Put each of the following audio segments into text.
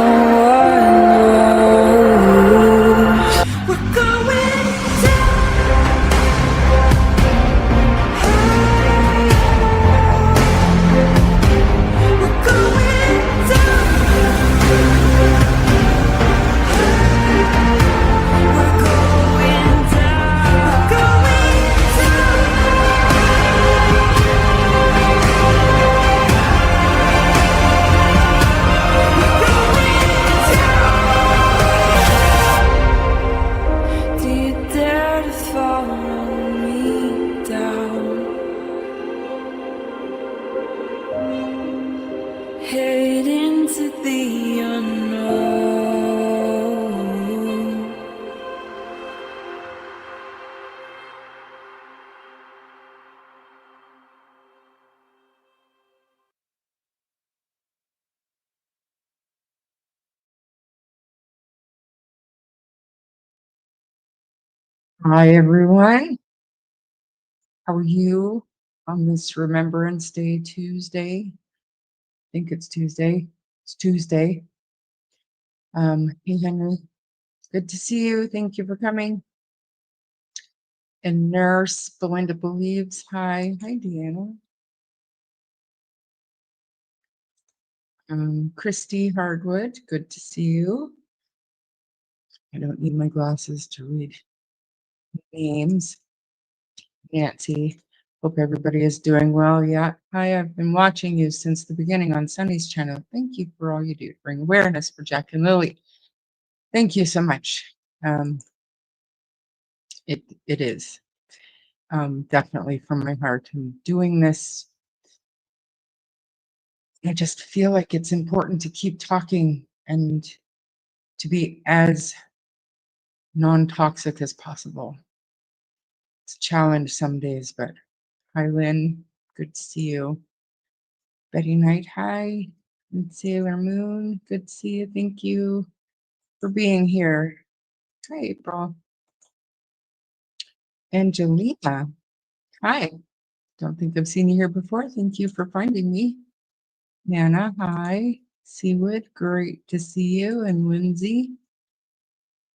one knows. We're going head into the unknown. Hi, everyone. How are you on this Remembrance Day Tuesday? I think it's Tuesday. It's Tuesday. Hey, Henry. Good to see you. Thank you for coming. And Nurse Belinda Believes. Hi. Hi, Deanna. Christy Hardwood. Good to see you. I don't need my glasses to read names. Nancy. Hope everybody is doing well. Yeah. Hi, I've been watching you since the beginning on Sunny's channel. Thank you for all you do to bring awareness for Jack and Lily. Thank you so much. It is definitely from my heart. I'm doing this. I just feel like it's important to keep talking and to be as non-toxic as possible. It's a challenge some days, but hi, Lynn. Good to see you. Betty Knight, hi. And Sailor Moon, good to see you. Thank you for being here. Hi, April. Angelina, hi. Don't think I've seen you here before. Thank you for finding me. Nana, hi. Seawood, great to see you. And Lindsay,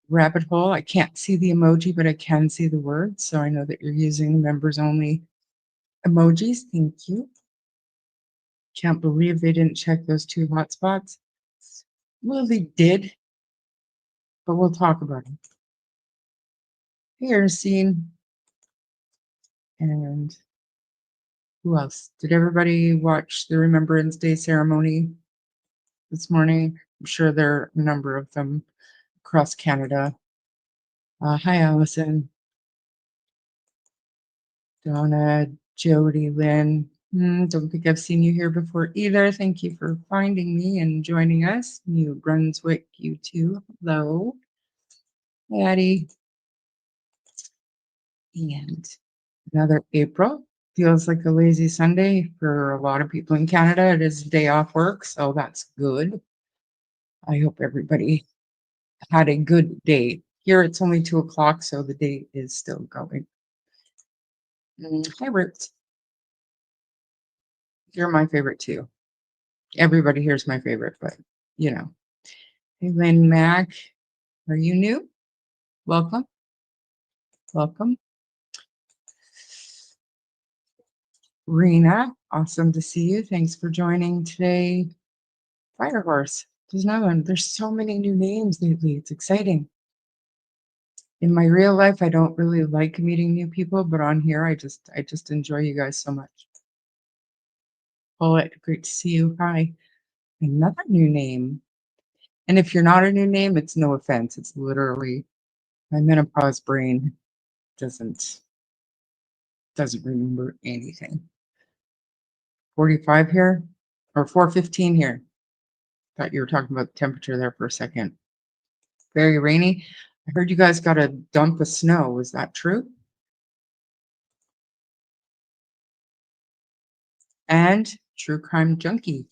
Rabbit Hole. I can't see the emoji, but I can see the words, so I know that you're using members only emojis. Thank you. Can't believe they didn't check those 2 hotspots. Well, they did, but we'll talk about it. Here's scene. And who else? Did everybody watch the Remembrance Day ceremony this morning? I'm sure there are a number of them across Canada. Hi, Allison. Donna, Jody, Lynn. Don't think I've seen you here before either. Thank you for finding me and joining us. New Brunswick, you too. Hello. Addie. And another April. Feels like a lazy Sunday for a lot of people in Canada. It is a day off work, so that's good. I hope everybody had a good day. Here it's only 2 o'clock, so the day is still going. Hi, Roots. You're my favorite too. Everybody here's my favorite, but you know. Hey, Lynn Mac, are you new? Welcome. Welcome. Rena, awesome to see you. Thanks for joining today. Firehorse, there's another one. There's so many new names lately. It's exciting. In my real life, I don't really like meeting new people, but on here, I just enjoy you guys so much. Paulette, great to see you. Hi. Another new name. And if you're not a new name, it's no offense. It's literally my menopause brain doesn't remember anything. 45 here or 415 here. Thought you were talking about the temperature there for a second. Very rainy. I heard you guys got a dump of snow. Is that true? And True Crime Junkie.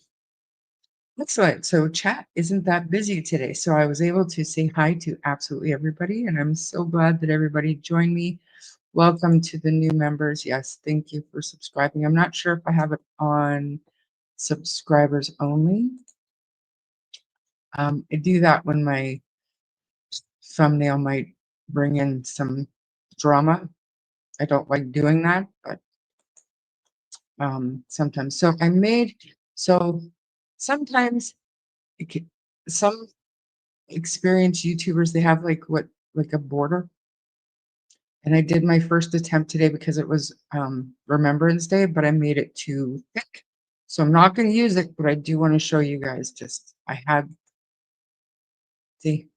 Excellent. So chat isn't that busy today. So I was able to say hi to absolutely everybody. And I'm so glad that everybody joined me. Welcome to the new members. Yes, thank you for subscribing. I'm not sure if I have it on subscribers only. I do that when my thumbnail might bring in some drama. I don't like doing that, but sometimes. So sometimes it can, some experienced YouTubers, they have like a border. And I did my first attempt today because it was Remembrance Day, but I made it too thick. So I'm not going to use it, but I do want to show you guys see,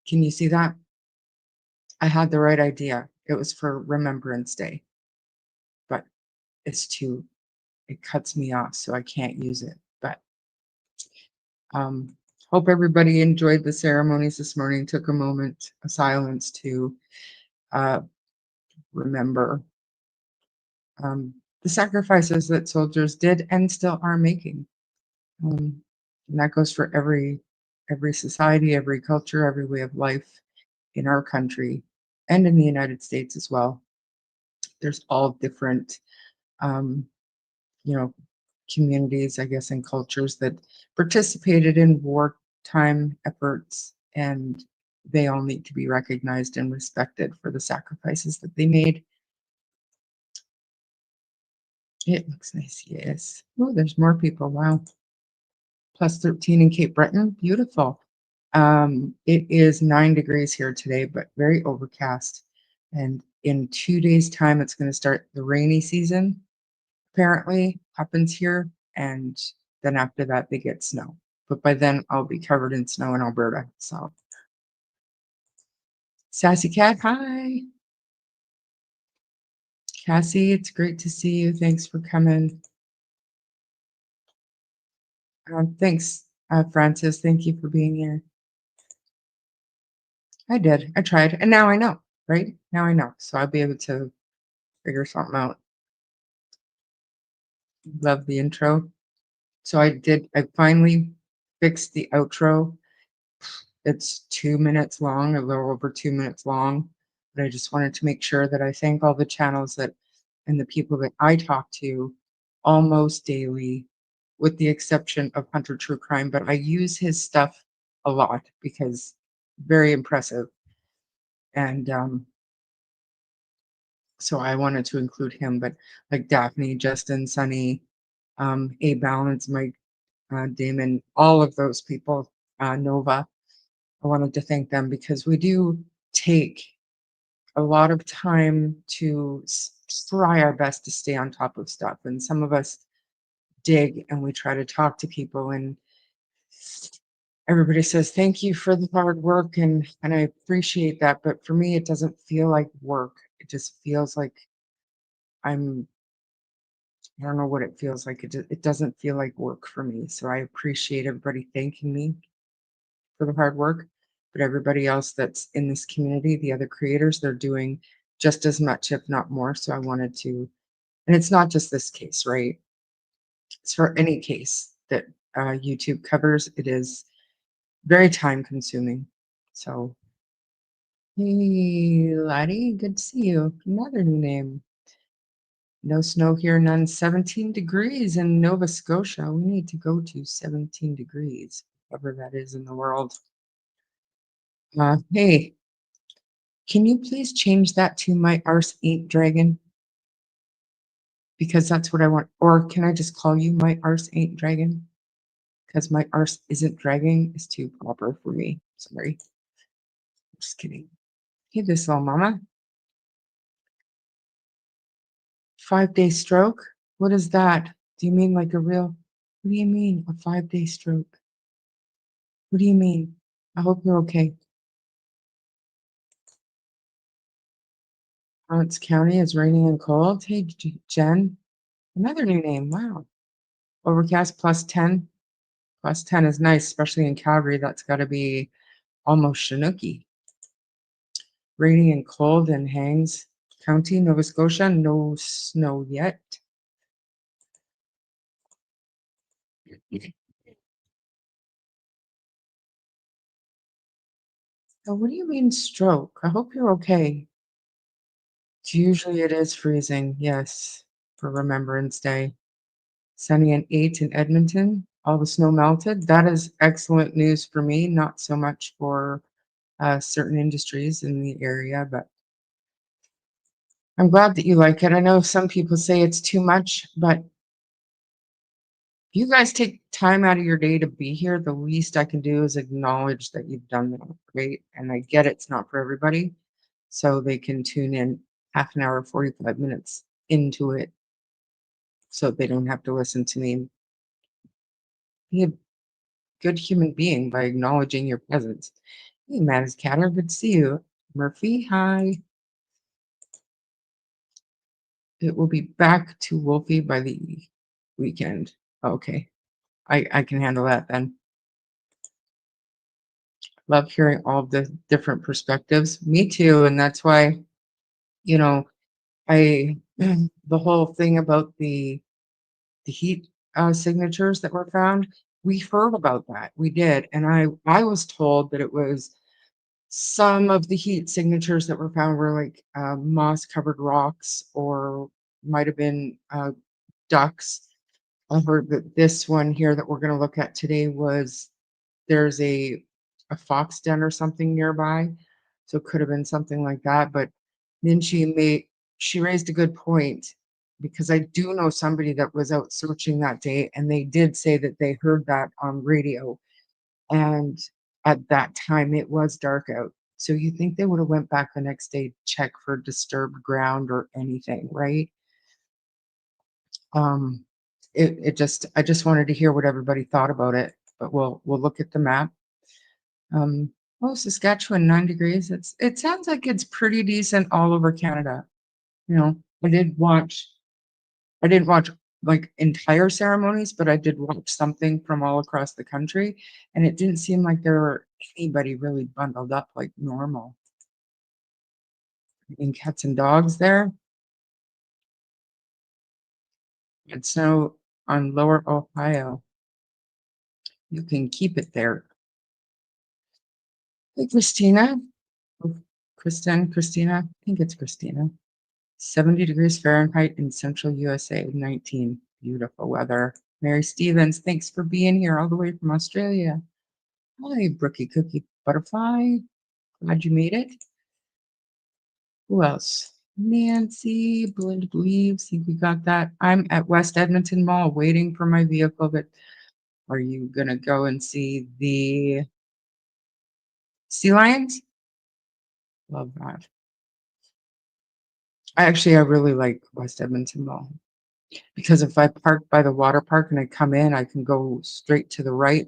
can you see that? I had the right idea. It was for Remembrance Day, but it cuts me off, so I can't use it. But um, hope everybody enjoyed the ceremonies this morning, took a moment of silence to uh, remember the sacrifices that soldiers did and still are making. Um, and that goes for every society, every culture, every way of life in our country and in the United States as well. There's all different, um, you know, communities, I guess, and cultures that participated in wartime efforts, and they all need to be recognized and respected for the sacrifices that they made. It looks nice, yes. Oh, there's more people. Wow. +13 in Cape Breton. Beautiful. It is 9 degrees here today, but very overcast. And in 2 days' time, it's going to start the rainy season, apparently, happens here. And then after that, they get snow. But by then, I'll be covered in snow in Alberta. So, Sassy Cat, hi. Cassie, it's great to see you. Thanks for coming. Thanks, Francis. Thank you for being here. I did. I tried. And now I know, right? Now I know. So I'll be able to figure something out. Love the intro. So I finally fixed the outro. It's 2 minutes long, a little over 2 minutes long. But I just wanted to make sure that I thank all the channels that and the people that I talk to almost daily, with the exception of Hunter True Crime. But I use his stuff a lot because very impressive. And so I wanted to include him, but like Daphne, Justin, Sunny, A Balance, Mike, Damon, all of those people, Nova. I wanted to thank them because we do take a lot of time to try our best to stay on top of stuff. And some of us dig and we try to talk to people, and everybody says, thank you for the hard work. And I appreciate that. But for me, it doesn't feel like work. It just feels like I don't know what it feels like. It doesn't feel like work for me. So I appreciate everybody thanking me for the hard work, but everybody else that's in this community, the other creators, they're doing just as much, if not more. So I wanted to, and it's not just this case, right? It's for any case that YouTube covers. It is very time consuming. So, hey, Laddie, good to see you. Another new name. No snow here, none. 17 degrees in Nova Scotia. We need to go to 17 degrees, whatever that is in the world. Hey, can you please change that to my arse ain't dragon? Because that's what I want. Or can I just call you my arse ain't dragon? Because my arse isn't dragging is too proper for me. Sorry. Just kidding. Hey, this little mama. 5-day stroke? What is that? Do you mean like a real, what do you mean a 5-day stroke? What do you mean? I hope you're okay. Lawrence County is raining and cold. Hey, Jen. Another new name. Wow. Overcast +10. +10 is nice, especially in Calgary. That's got to be almost Chinooki. Raining and cold in Hangs County, Nova Scotia. No snow yet. Oh, what do you mean stroke? I hope you're okay. Usually it is freezing, yes, for Remembrance Day. Sunny and 8 in Edmonton. All the snow melted. That is excellent news for me, not so much for certain industries in the area, but I'm glad that you like it. I know some people say it's too much, but you guys take time out of your day to be here. The least I can do is acknowledge that you've done that, right? And I get it's not for everybody, so they can tune in half an hour, 45 minutes into it so they don't have to listen to me. Be a good human being by acknowledging your presence. Hey, Maddie's Catter, good to see you. Murphy, hi. It will be back to Wolfie by the weekend. Okay, I can handle that then. Love hearing all the different perspectives. Me too, and that's why, you know, I the whole thing about the heat signatures that were found, we heard about that. We did, and I was told that it was some of the heat signatures that were found were like moss covered rocks or might have been ducks. I heard that this one here that we're going to look at today was there's a fox den or something nearby, so it could have been something like that. But then she raised a good point because I do know somebody that was out searching that day, and they did say that they heard that on radio, and at that time it was dark out. So you think they would have went back the next day to check for disturbed ground or anything, right? Um, it just I just wanted to hear what everybody thought about it, but we'll look at the map. Oh, Saskatchewan, 9 degrees. It sounds like it's pretty decent all over Canada. You know, I didn't watch like entire ceremonies, but I did watch something from all across the country, and it didn't seem like there were anybody really bundled up like normal. In cats and dogs there. It's snow on lower Ohio. You can keep it there. Hey, Christina. Oh, Christina. I think it's Christina. 70 degrees Fahrenheit in central USA, 19. Beautiful weather. Mary Stevens, thanks for being here all the way from Australia. Hi, Brookie Cookie Butterfly. Glad you made it. Who else? Nancy, Belinda Believes. Think we got that. I'm at West Edmonton Mall waiting for my vehicle. That are you gonna go and see the sea lions? Love that. I really like West Edmonton Mall because if I park by the water park and I come in, I can go straight to the right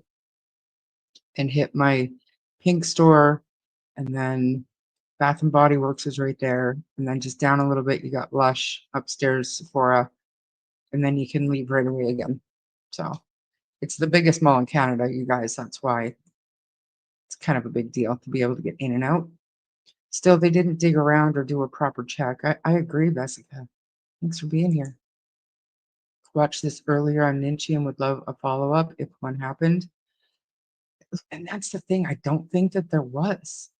and hit my pink store, and then Bath and Body Works is right there, and then just down a little bit you got Lush, upstairs Sephora, and then you can leave right away again. So it's the biggest mall in Canada, you guys. That's why it's kind of a big deal to be able to get in and out. Still, they didn't dig around or do a proper check. I agree, Jessica. Thanks for being here. Watched this earlier on Ninchi and would love a follow-up if one happened. And that's the thing. I don't think that there was.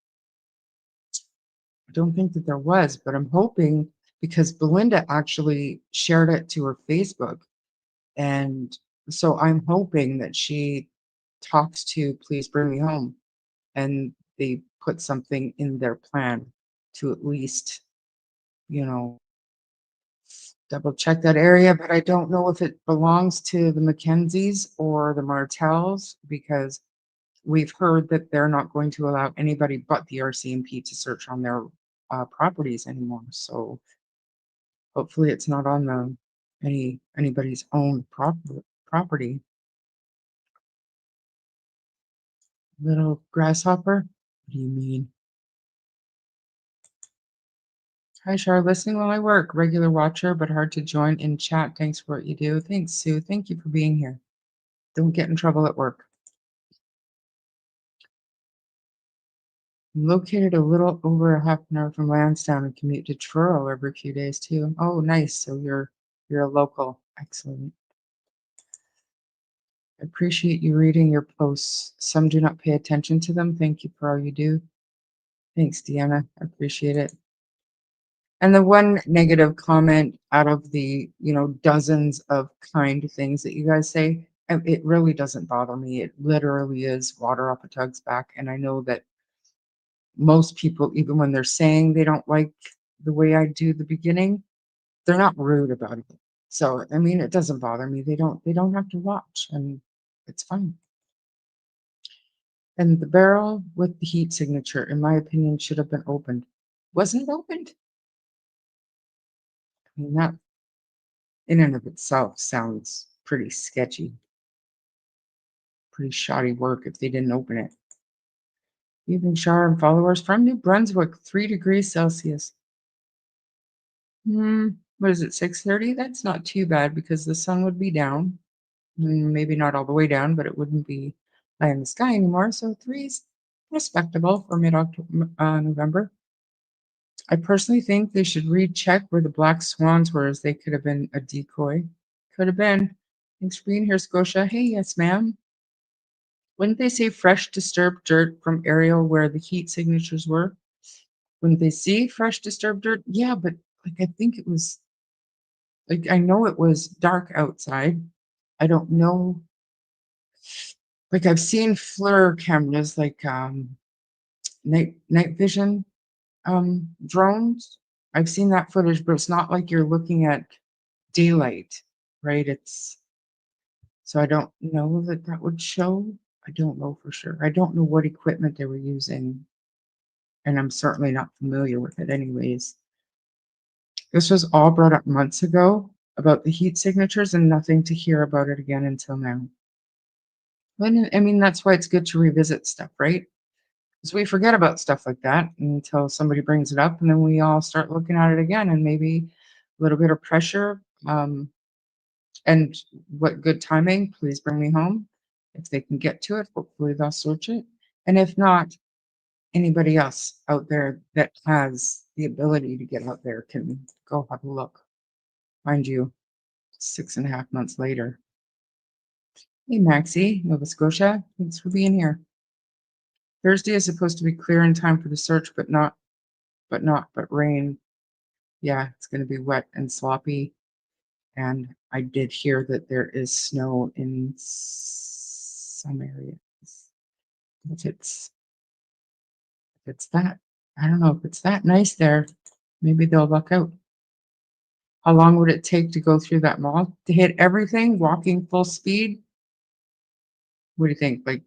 I don't think that there was, but I'm hoping because Belinda actually shared it to her Facebook. And so I'm hoping that she talks to Please Bring Me Home and they put something in their plan to at least, you know, double check that area. But I don't know if it belongs to the Mackenzies or the Martells because we've heard that they're not going to allow anybody but the RCMP to search on their properties anymore. So hopefully it's not on anybody's own property. Little grasshopper? What do you mean? Hi, Char. Listening while I work. Regular watcher, but hard to join in chat. Thanks for what you do. Thanks, Sue. Thank you for being here. Don't get in trouble at work. I'm located a little over a half an hour from Lansdowne and commute to Truro every few days too. Oh, nice. So you're a local. Excellent. I appreciate you reading your posts. Some do not pay attention to them. Thank you for all you do. Thanks, Deanna. I appreciate it. And the one negative comment out of the, dozens of kind things that you guys say, It really doesn't bother me. It literally is water off a tug's back, and I know that most people, even when they're saying they don't like the way I do the beginning, they're not rude about it. So, I mean, it doesn't bother me. They don't have to watch, and it's fine. And the barrel with the heat signature, in my opinion, should have been opened. Wasn't it opened? I mean, that in and of itself sounds pretty sketchy, pretty shoddy work if they didn't open it. Evening shower and followers from New Brunswick, 3 degrees Celsius. What is it, 6:30? That's not too bad because the sun would be down. Maybe not all the way down, but it wouldn't be high in the sky anymore. So 3 is respectable for mid-October, November. I personally think they should recheck where the black swans were, as they could have been a decoy. Could have been. Thanks for being here, Scotia. Hey, yes, ma'am. Wouldn't they say fresh disturbed dirt from aerial where the heat signatures were? Wouldn't they see fresh disturbed dirt? Yeah, but like I think it was like I know it was dark outside. I don't know. Like I've seen FLIR cameras, like night vision drones. I've seen that footage, but it's not like you're looking at daylight, right? It's so I don't know that that would show. I don't know for sure. I don't know what equipment they were using, and I'm certainly not familiar with it anyways. This was all brought up months ago about the heat signatures and nothing to hear about it again until now. When, I mean, that's why it's good to revisit stuff, right? Because we forget about stuff like that until somebody brings it up, and then we all start looking at it again, and maybe a little bit of pressure. And what good timing, please bring me home. If they can get to it, hopefully they'll search it. And if not, anybody else out there that has the ability to get out there can go have a look. Mind you, 6.5 months later. Hey, Maxie, Nova Scotia, thanks for being here. Thursday is supposed to be clear in time for the search, but rain. Yeah, it's going to be wet and sloppy. And I did hear that there is snow in some areas. If it's that, I don't know if it's that nice there, maybe they'll luck out. How long would it take to go through that mall to hit everything, walking full speed? What do you think? Like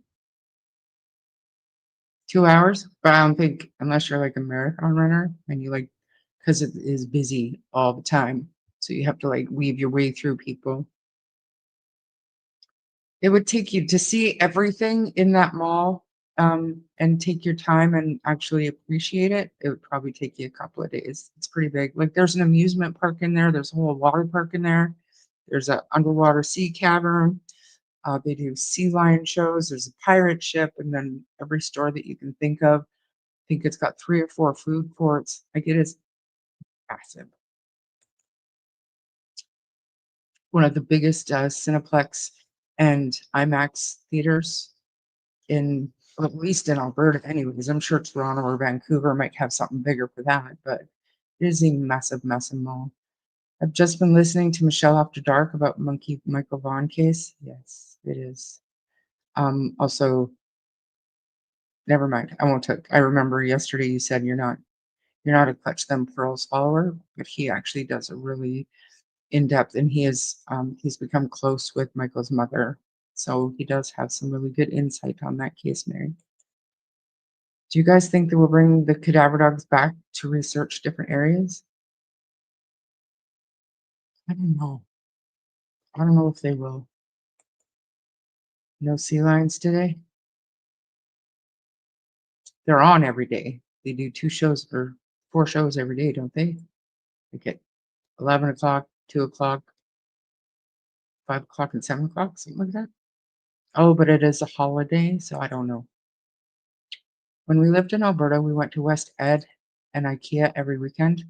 2 hours? But I don't think unless you're like a marathon runner and you like because it is busy all the time. So you have to like weave your way through people. It would take you to see everything in that mall, and take your time and actually appreciate it. It would probably take you a couple of days. It's pretty big. Like there's an amusement park in there. There's a whole water park in there. There's a underwater sea cavern. They do sea lion shows. There's a pirate ship, and then every store that you can think of. I think it's got 3 or 4 food courts. Like it is massive. One of the biggest Cineplex and IMAX theaters in well, at least in Alberta anyways. I'm sure Toronto or Vancouver might have something bigger for that, but it is a massive, massive mall. I've just been listening to Michelle After Dark about Michael Vaughn case. Yes, it is. Also, never mind. I won't talk. I remember yesterday you said you're not a Clutch Them Pearls follower, but he actually does a really in depth, and he's become close with Michael's mother, so he does have some really good insight on that case, Mary. Do you guys think they will bring the cadaver dogs back to research different areas? I don't know. I don't know if they will. No sea lions today? They're on every day. They do 2 shows or 4 shows every day, don't they? Like at 11 o'clock, 2 o'clock, 5 o'clock, and 7 o'clock, something like that. Oh, but it is a holiday, so I don't know. When we lived in Alberta, we went to West Ed and IKEA every weekend.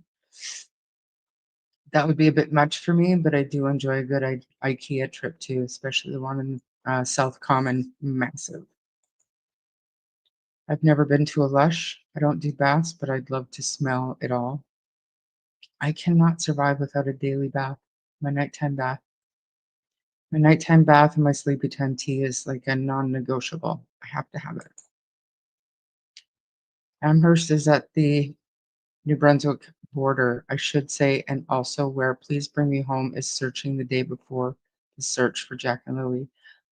That would be a bit much for me, but I do enjoy a good IKEA trip too, especially the one in South Common. Massive. I've never been to a Lush. I don't do baths, but I'd love to smell it all. I cannot survive without a daily bath, my nighttime bath. My nighttime bath and my sleepy time tea is like a non-negotiable. I have to have it. Amherst is at the New Brunswick border, I should say, and also where Please Bring Me Home is searching the day before the search for Jack and Lily.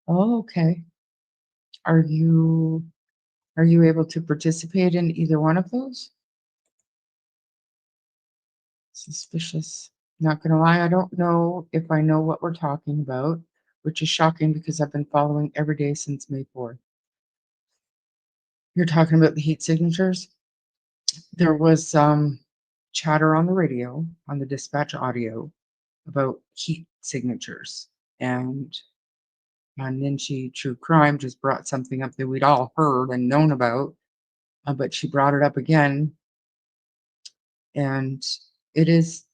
Oh, okay. Are you able to participate in either one of those? Suspicious. Not gonna lie, I don't know if I know what we're talking about, which is shocking because I've been following every day since May 4th. You're talking about the heat signatures? There was chatter on the radio, on the dispatch audio, about heat signatures. And Ninchi True Crime just brought something up that we'd all heard and known about, but she brought it up again. And it is,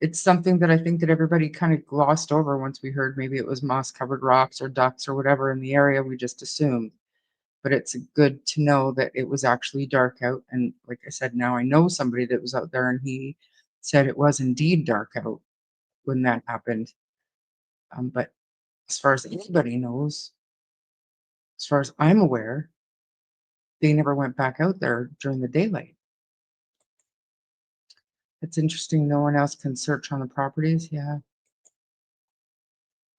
it's something that I think that everybody kind of glossed over once we heard maybe it was moss covered rocks or ducks or whatever in the area. We just assumed. But it's good to know that it was actually dark out. And like I said, now I know somebody that was out there and he said it was indeed dark out when that happened. But as far as anybody knows, as far as I'm aware, they never went back out there during the daylight. It's interesting. No one else can search on the properties. Yeah.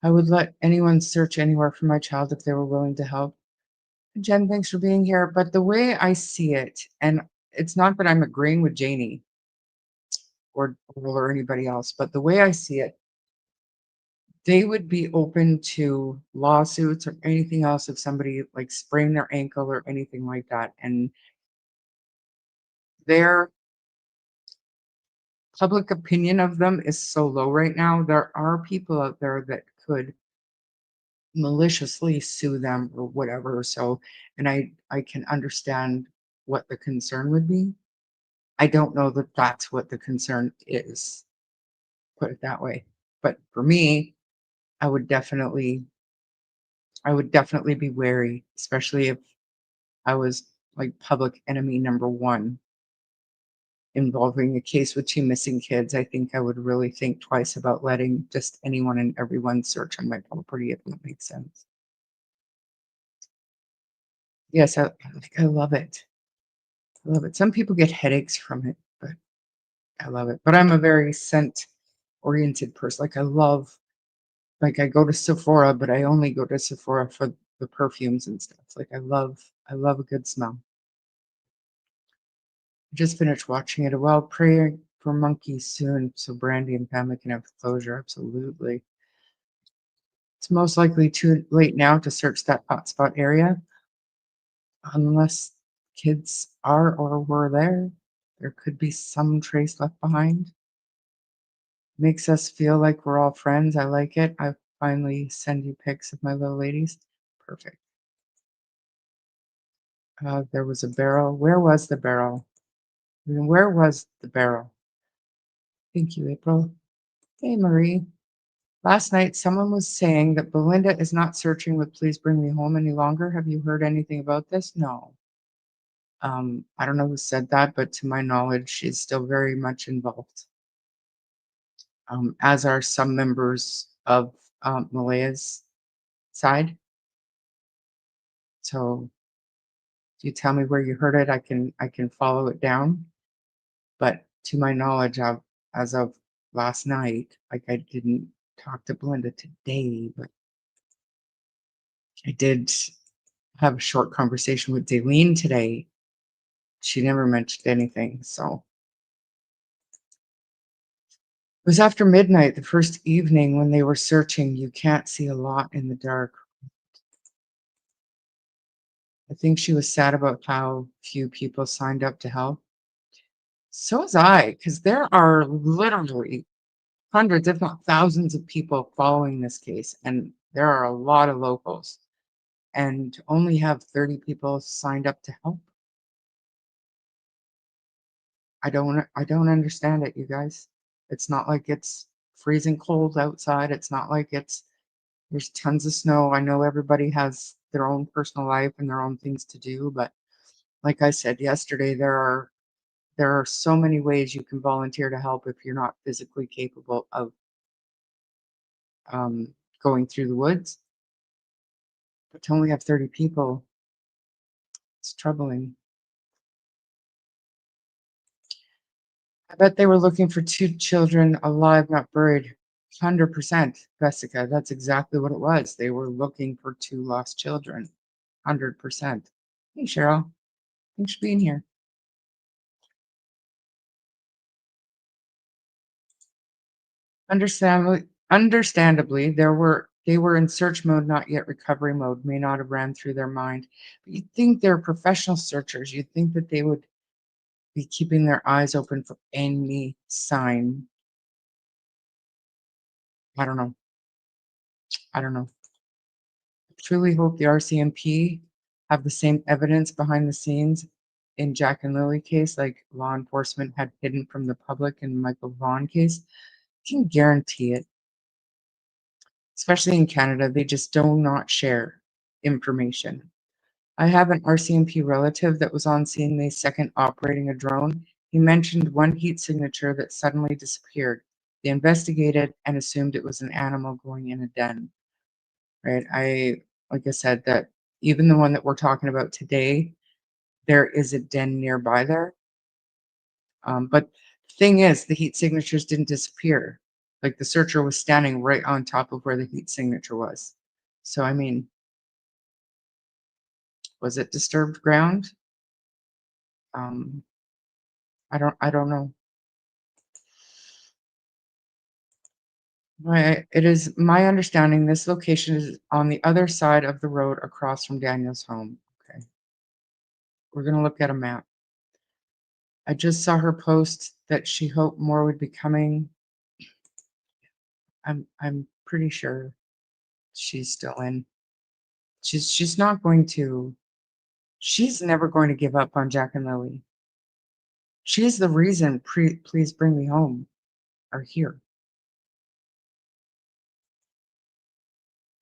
I would let anyone search anywhere for my child if they were willing to help. Jen, thanks for being here. But the way I see it, and it's not that I'm agreeing with Janie or anybody else, but the way I see it, they would be open to lawsuits or anything else if somebody like sprained their ankle or anything like that. And their public opinion of them is so low right now. There are people out there that could maliciously sue them or whatever. So, and I can understand what the concern would be. I don't know that that's what the concern is, put it that way. But for me, I would definitely be wary, especially if I was like public enemy number one involving a case with two missing kids. I think I would really think twice about letting just anyone and everyone search on my property, if that makes sense. Yes, I love it. I love it. Some people get headaches from it, but I love it. But I'm a very scent oriented person. Like I love, like I go to Sephora, but I only go to Sephora for the perfumes and stuff. Like I love a good smell. I just finished watching it. Well, praying for monkeys soon, so Brandy and family can have closure. Absolutely. It's most likely too late now to search that hotspot area, unless kids are or were there. There could be some trace left behind. Makes us feel like we're all friends. I like it. I finally send you pics of my little ladies. Perfect. There was a barrel. Where was the barrel? Where was the barrel? Thank you, April. Hey, Marie. Last night, someone was saying that Belinda is not searching with Please Bring Me Home any longer. Have you heard anything about this? No. I don't know who said that, but to my knowledge, she's still very much involved, as are some members of Maleyha's side. So if you tell me where you heard it, I can follow it down. But to my knowledge, as of last night, like I didn't talk to Belinda today, but I did have a short conversation with Daleen today. She never mentioned anything. So it was after midnight, the first evening when they were searching. You can't see a lot in the dark. I think she was sad about how few people signed up to help. So was I, because there are literally hundreds, if not thousands, of people following this case, and there are a lot of locals. And to only have 30 people signed up to help. I don't understand it, you guys. It's not like it's freezing cold outside. It's not like there's tons of snow. I know everybody has their own personal life and their own things to do, but like I said yesterday, there are so many ways you can volunteer to help if you're not physically capable of going through the woods. But to only have 30 people, it's troubling. I bet they were looking for 2 children alive, not buried. 100%, Jessica. That's exactly what it was. They were looking for 2 lost children. 100%. Hey, Cheryl. Thanks for being here. Understandably, they were in search mode, not yet recovery mode. May not have ran through their mind. But you'd think they're professional searchers. You'd think that they would be keeping their eyes open for any sign. I don't know. I don't know. I truly hope the RCMP have the same evidence behind the scenes in Jack and Lily case, like law enforcement had hidden from the public in the Michael Vaughn case. I can guarantee it. Especially in Canada, they just do not share information. I have an RCMP relative that was on scene May 2nd operating a drone. He mentioned one heat signature that suddenly disappeared. They investigated and assumed it was an animal going in a den. Right? Like I said, that even the one that we're talking about today, there is a den nearby there. But the thing is, the heat signatures didn't disappear. Like the searcher was standing right on top of where the heat signature was. So, I mean, was it disturbed ground? Um, I don't know. It is my understanding this location is on the other side of the road across from Daniel's home. Okay. We're gonna look at a map. I just saw her post that she hoped more would be coming. I'm pretty sure she's still in. She's not going to. She's never going to give up on Jack and Lily. She's the reason Please Bring Me Home are here.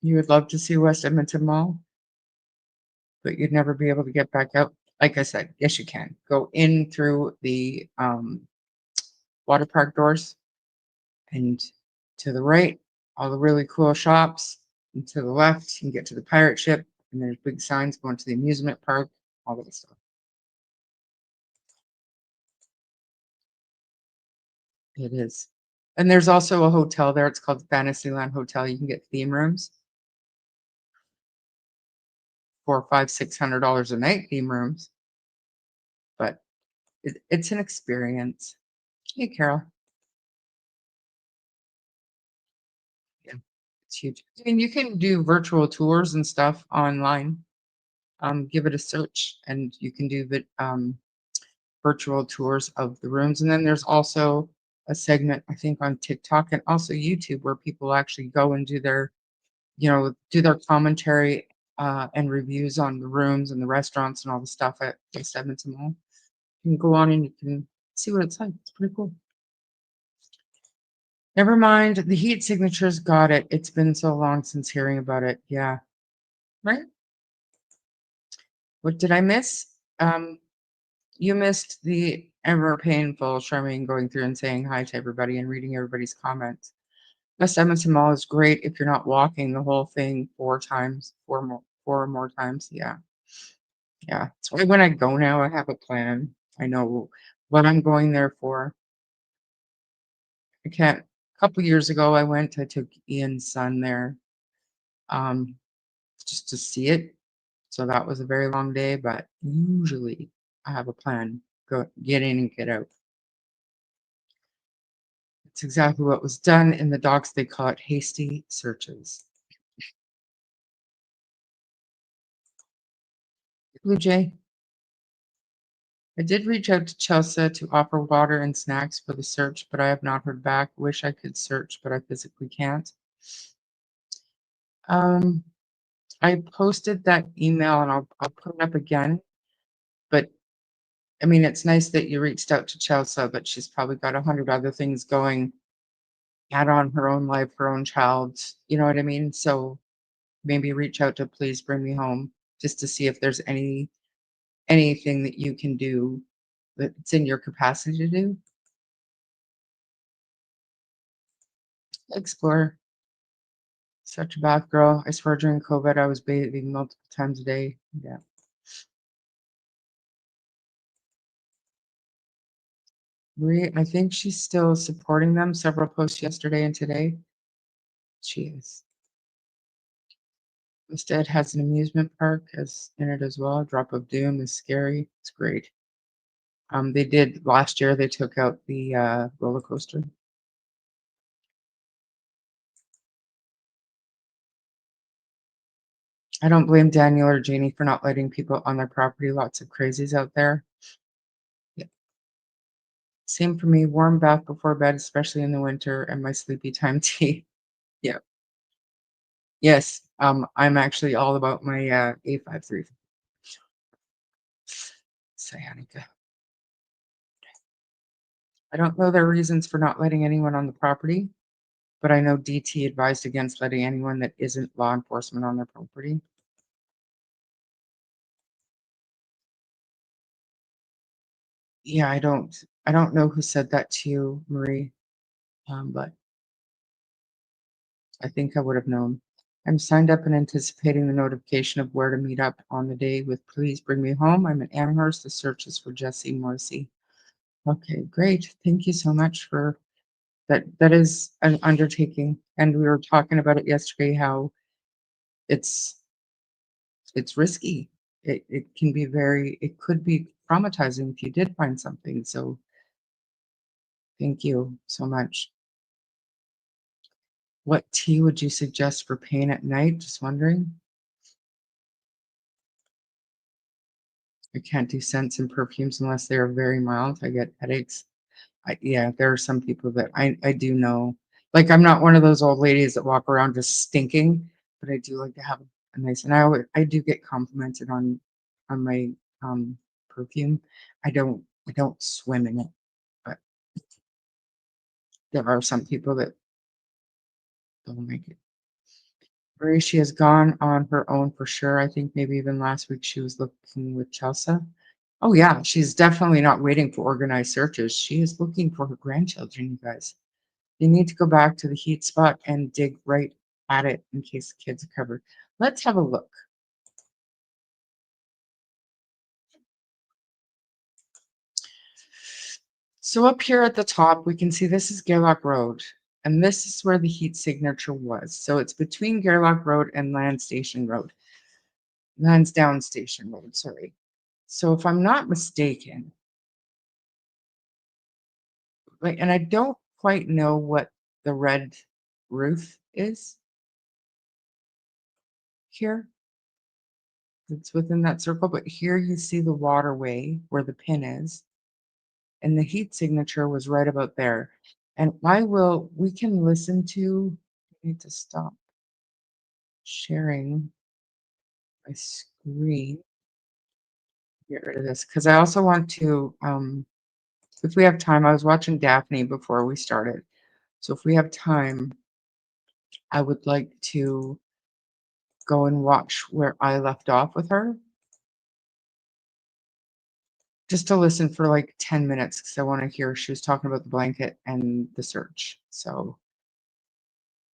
You would love to see West Edmonton Mall, but you'd never be able to get back out. Like I said, yes, you can. Go in through the water park doors and to the right, all the really cool shops. And to the left, you can get to the pirate ship, and there's big signs going to the amusement park, all that stuff. It is. And there's also a hotel there. It's called Fantasyland Hotel. You can get theme rooms for $500-$600 a night, theme rooms. But it's an experience. Hey, Carol. Yeah, it's huge. I mean, you can do virtual tours and stuff online. Give it a search, and you can do virtual tours of the rooms. And then there's also a segment, I think, on TikTok and also YouTube where people actually go and do their, do their commentary and reviews on the rooms and the restaurants and all the stuff at West Edmonton Mall. You can go on and you can see what it's like. It's pretty cool. Never mind, the heat signatures got it. It's been so long since hearing about it. Yeah. Right? What did I miss? You missed the ever painful Charmaine going through and saying hi to everybody and reading everybody's comments. West Edmonton Mall is great if you're not walking the whole thing 4 more times. Yeah. Yeah. So when I go now, I have a plan. I know what I'm going there for. I can't. A couple years ago, I took Ian's son there um, just to see it. So that was a very long day, but usually I have a plan. Go get in and get out. It's exactly what was done in the docs. They call it hasty searches. Blue Jay, I did reach out to Chelsea to offer water and snacks for the search, but I have not heard back. Wish I could search, but I physically can't. Um, I posted that email and I'll put it up again. But I mean, it's nice that you reached out to Chelsea, but she's probably got 100 other things going add on her own life, her own child. You know what I mean? So maybe reach out to Please Bring Me Home just to see if there's anything that you can do that's in your capacity to do. Explore. Such a bath girl. I swear during COVID, I was bathing multiple times a day. Yeah. Marie, I think she's still supporting them. Several posts yesterday and today. She is. Instead has an amusement park as in it as well. Drop of Doom is scary. It's great. They did last year. They took out the roller coaster. I don't blame Daniel or Janie for not letting people on their property. Lots of crazies out there. Yeah. Same for me. Warm bath before bed, especially in the winter, and my sleepy time tea. Yeah. Yes. I'm actually all about my A53 sciatica. I don't know their reasons for not letting anyone on the property, but I know DT advised against letting anyone that isn't law enforcement on their property. Yeah, I don't know who said that to you, Marie, but I think I would have known. I'm signed up and anticipating the notification of where to meet up on the day with Please Bring Me Home. I'm at Amherst. The search is for Jesse Morrissey. Okay, great. Thank you so much for that. That is an undertaking. And we were talking about it yesterday, how it's risky. It can be it could be traumatizing if you did find something. So thank you so much. What tea would you suggest for pain at night? Just wondering. I can't do scents and perfumes unless they are very mild. I get headaches. Yeah, there are some people that I do know. Like, I'm not one of those old ladies that walk around just stinking, but I do like to have a nice. And I do get complimented on my perfume. I don't swim in it, but there are some people that don't make it. Marie, she has gone on her own for sure. I think maybe even last week she was looking with Chelsea. Oh yeah, she's definitely not waiting for organized searches. She is looking for her grandchildren, you guys. You need to go back to the heat spot and dig right at it in case the kids are covered. Let's have a look. So up here at the top, we can see this is Gerlach Road, and this is where the heat signature was. So it's between Gerlach Road and Lansdowne Station Road, sorry. So if I'm not mistaken, and I don't quite know what the red roof is here. It's within that circle, but here you see the waterway where the pin is, and the heat signature was right about there. And we can listen to, I need to stop sharing my screen. Get rid of this because I also want to, if we have time, I was watching Daphne before we started. So if we have time, I would like to go and watch where I left off with her. Just to listen for like 10 minutes because I want to hear she was talking about the blanket and the search. So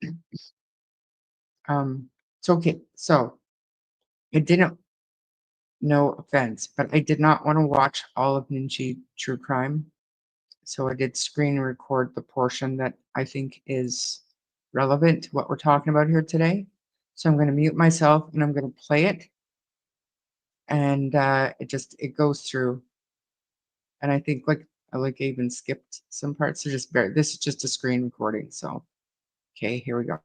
it's okay. So I didn't, no offense, but I did not want to watch all of Ninja True Crime. So I did screen record the portion that I think is relevant to what we're talking about here today. So I'm going to mute myself and I'm going to play it. And it goes through. And I think I even skipped some parts. So this is just a screen recording. So, okay, here we go.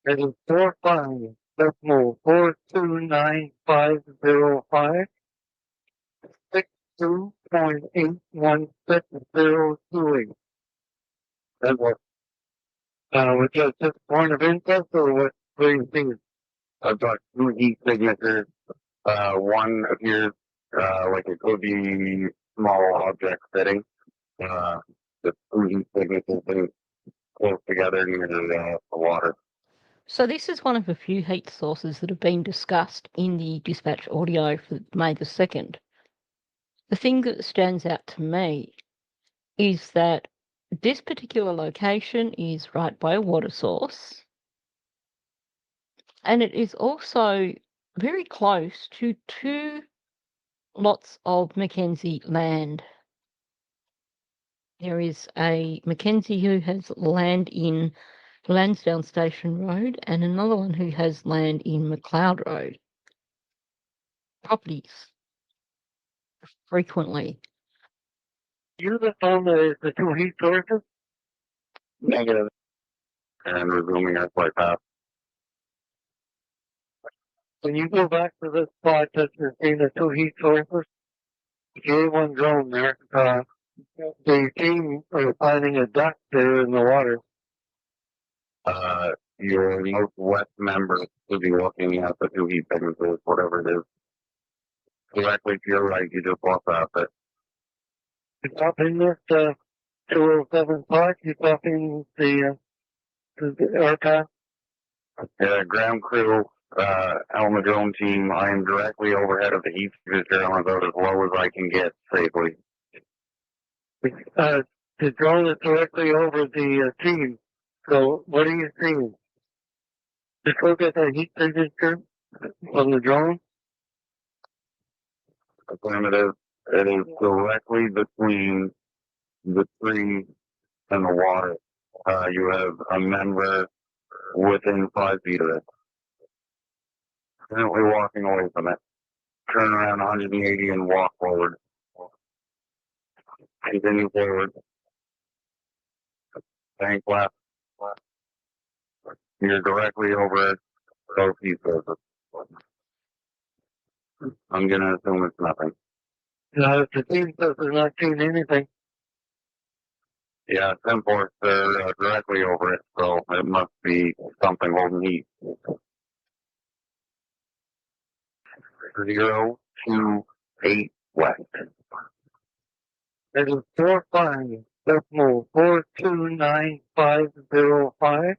It is 45.429.505 62.81602. That was, was that just point of interest or what do you think? I've got two e-signatures. One appears, like it could be small object fitting. The two e-signatures been close together near the water. So this is one of a few heat sources that have been discussed in the dispatch audio for May the 2nd. the thing that stands out to me is that this particular location is right by a water source, and it is also very close to 2 lots of Mackenzie land. There is a Mackenzie who has land in Lansdowne Station Road and another one who has land in McLeod Road. Properties frequently. You the phone the two heat sources? Negative. And resuming our flight path. When you go back to this spot that you're seeing the two heat sources, the A1 drone there, the team are finding a duct there in the water. Your northwest member will be looking at the two heat signatures, whatever it is. Directly to your right, you just walk past it. You stop in this 207 park, you stop in the aircraft. Ground crew, Alma drone team, I am directly overhead of the heat signature. I'm about as low as I can get safely. The drone is directly over the team. So what are you seeing? Just look at the heat signature on the drone. Affirmative. It is directly between the tree and the water. You have a member within 5 feet of it. Currently walking away from it. Turn around 180 and walk forward. Continue forward. Bank left. You're directly over both heat sources. I'm gonna assume it's nothing. No, the team says they're not seeing anything. Yeah, imports, they're directly over it, so it must be something holding heat. 028 west. It is 45.429.505.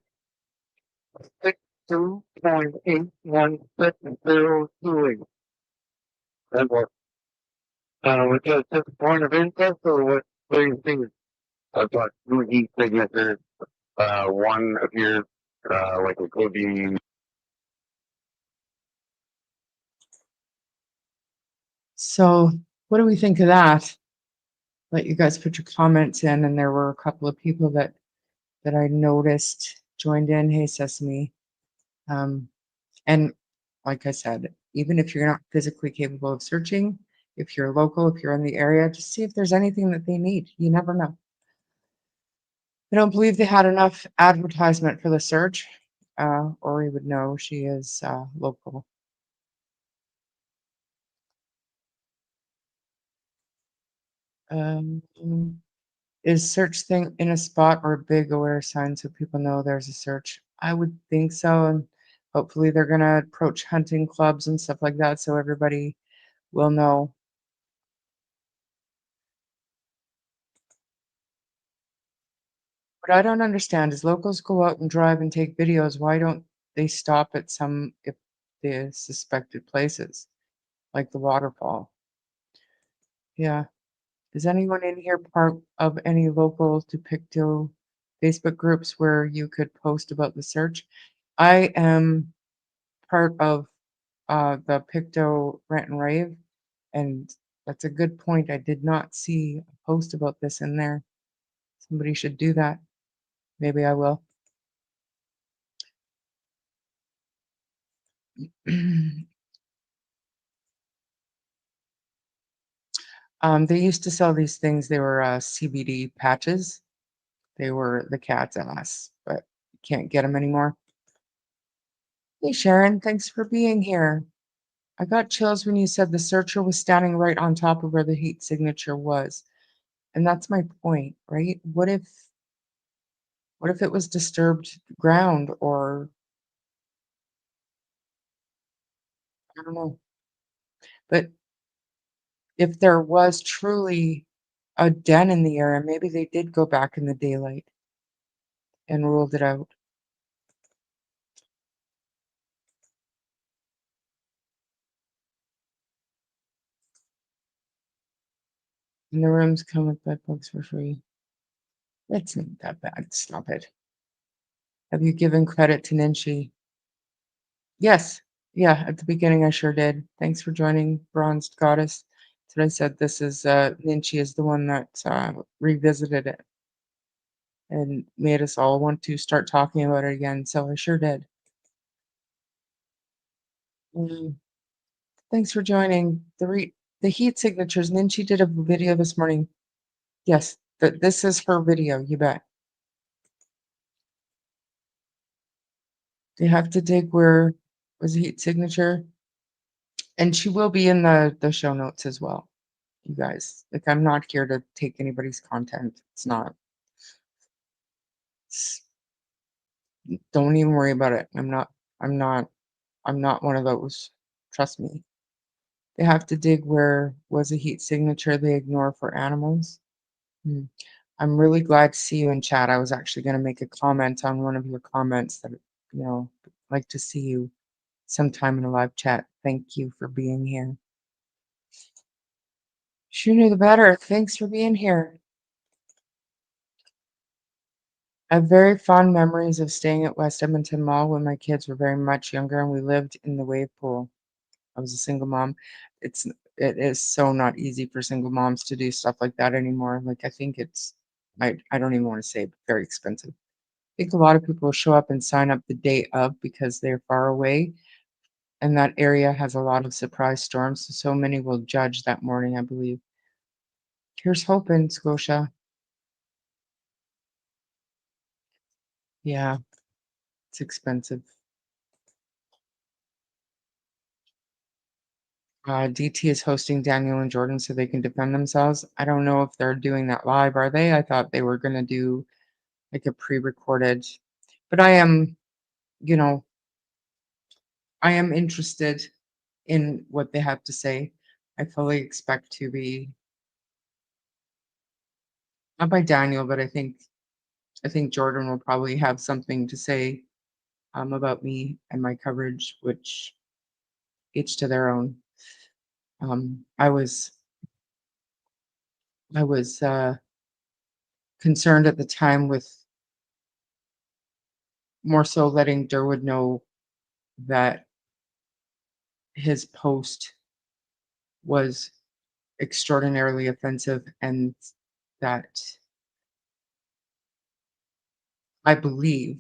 62.81602. And what? Was that just a point of interest or what do you think? I've got 2 heat signatures. One appears like it could be. So what do we think of that? Let you guys put your comments in, and there were a couple of people that I noticed joined in. Hey, Sesame. And like I said, even if you're not physically capable of searching, if you're local, if you're in the area, just see if there's anything that they need. You never know. I don't believe they had enough advertisement for the search, or we would know she is local. Is search thing in a spot or a big aware sign so people know there's a search? I would think so, and hopefully they're going to approach hunting clubs and stuff like that so everybody will know. What I don't understand is locals go out and drive and take videos. Why don't they stop at some if the suspected places, like the waterfall? Yeah. Is anyone in here part of any local Depicto Facebook groups where you could post about the search? I am part of the Picto Rant and Rave, and that's a good point. I did not see a post about this in there. Somebody should do that. Maybe I will. They used to sell these things. They were CBD patches. They were the cat's ass, but you can't get them anymore. Hey, Sharon, thanks for being here. I got chills when you said the searcher was standing right on top of where the heat signature was. And that's my point, right? What if it was disturbed ground, or I don't know. But if there was truly a den in the area, maybe they did go back in the daylight and ruled it out. And the rooms come with bed books for free. It's not that bad. Stop it. Have you given credit to Ninshi? Yes. Yeah, at the beginning I sure did. Thanks for joining, Bronzed Goddess. So I said this is Ninshi is the one that revisited it and made us all want to start talking about it again. So I sure did. Mm, Thanks for joining. The heat signatures. Ninshi did a video this morning. Yes, this is her video, you bet. You have to dig where was the heat signature. And she will be in the show notes as well, you guys. Like I'm not here to take anybody's content. It's not. It's, don't even worry about it. I'm not I'm not one of those. Trust me. They have to dig where was a heat signature they ignore for animals. Hmm. I'm really glad to see you in chat. I was actually going to make a comment on one of your comments that, like to see you sometime in a live chat. Thank you for being here. Sooner the better. Thanks for being here. I have very fond memories of staying at West Edmonton Mall when my kids were very much younger and we lived in the wave pool. I was a single mom. It is so not easy for single moms to do stuff like that anymore. Like I think I don't even want to say very expensive. I think a lot of people show up and sign up the day of because they're far away and that area has a lot of surprise storms. So many will judge that morning, I believe. Here's hoping, Scotia. Yeah, it's expensive. DT is hosting Daniel and Jordan so they can defend themselves. I don't know if they're doing that live, are they? I thought they were going to do like a pre-recorded, but you know, I am interested in what they have to say. I fully expect to be not by Daniel, but I think Jordan will probably have something to say about me and my coverage, which each to their own. I was concerned at the time with more so letting Durwood know that his post was extraordinarily offensive and that I believe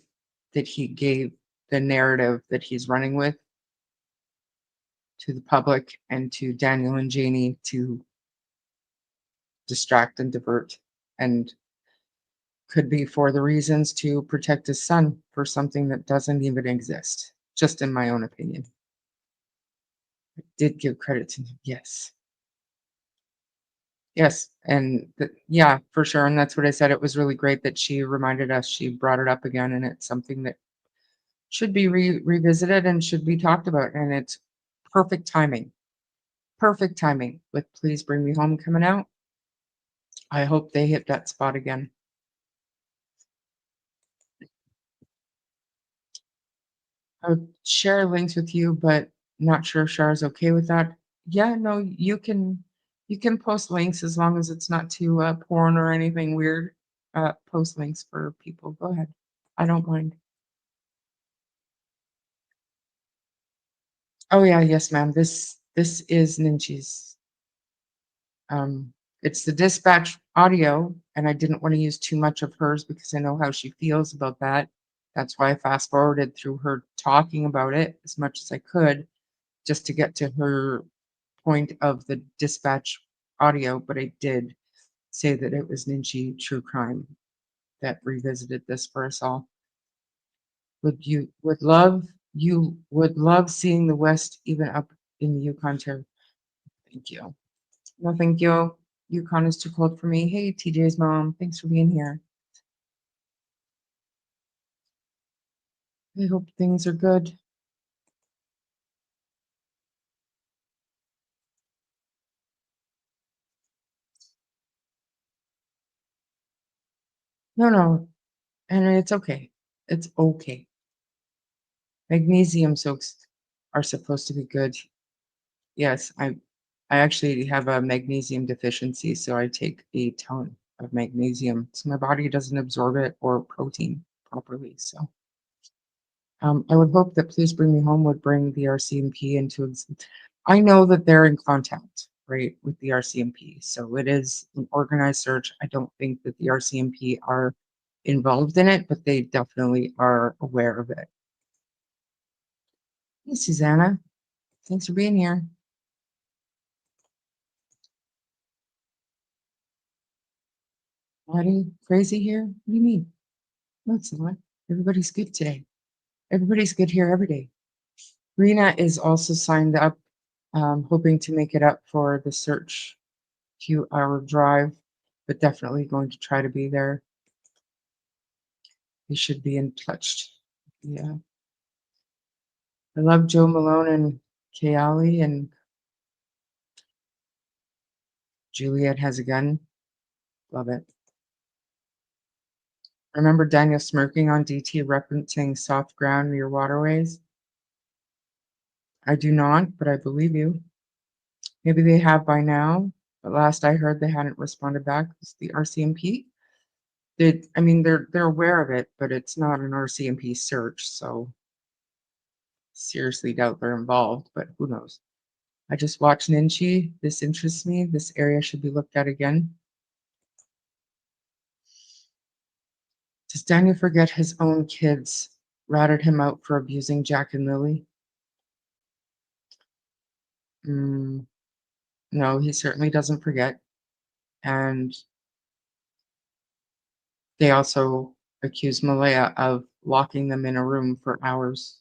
that he gave the narrative that he's running with to the public and to Daniel and Janie to distract and divert, and could be for the reasons to protect his son for something that doesn't even exist, just in my own opinion. I did give credit to him, yes. Yes, and yeah, for sure, and that's what I said. It was really great that she reminded us, she brought it up again, and it's something that should be revisited and should be talked about, and it's perfect timing. Perfect timing with Please Bring Me Home coming out. I hope they hit that spot again. I would share links with you, but not sure if Shar is okay with that. Yeah, no, you can post links as long as it's not too porn or anything weird. Post links for people. Go ahead. I don't mind. Oh yeah, yes, ma'am. This is Ninchi's. Um, it's the dispatch audio, and I didn't want to use too much of hers because I know how she feels about that. That's why I fast forwarded through her talking about it as much as I could, just to get to her point of the dispatch audio. But I did say that it was Ninchi True Crime that revisited this for us all. You would love seeing the West even up in the Yukon Territory. Thank you. No, thank you. Yukon is too cold for me. Hey, TJ's mom. Thanks for being here. I hope things are good. No, no, and it's okay. It's okay. Magnesium soaks are supposed to be good. Yes, I actually have a magnesium deficiency, so I take a ton of magnesium. So my body doesn't absorb it or protein properly. So I would hope that Please Bring Me Home would bring the RCMP into. I know that they're in contact, right, with the RCMP. So it is an organized search. I don't think that the RCMP are involved in it, but they definitely are aware of it. Hey, Susanna. Thanks for being here. Patty, crazy here? What do you mean? No, it's not. Everybody's good today. Everybody's good here every day. Rena is also signed up, hoping to make it up for the search few-hour drive, but definitely going to try to be there. We should be in touch. Yeah. I love Joe Malone and Kayali, and Juliet Has a Gun. Love it. Remember Daniel smirking on DT referencing soft ground near waterways? I do not, but I believe you. Maybe they have by now, but last I heard they hadn't responded back. It's the RCMP. They're aware of it, but it's not an RCMP search, so seriously doubt they're involved, but who knows? I just watched Ninchi. This interests me. This area should be looked at again. Does Daniel forget his own kids ratted him out for abusing Jack and Lily? No, he certainly doesn't forget. And they also accused Malaya of locking them in a room for hours.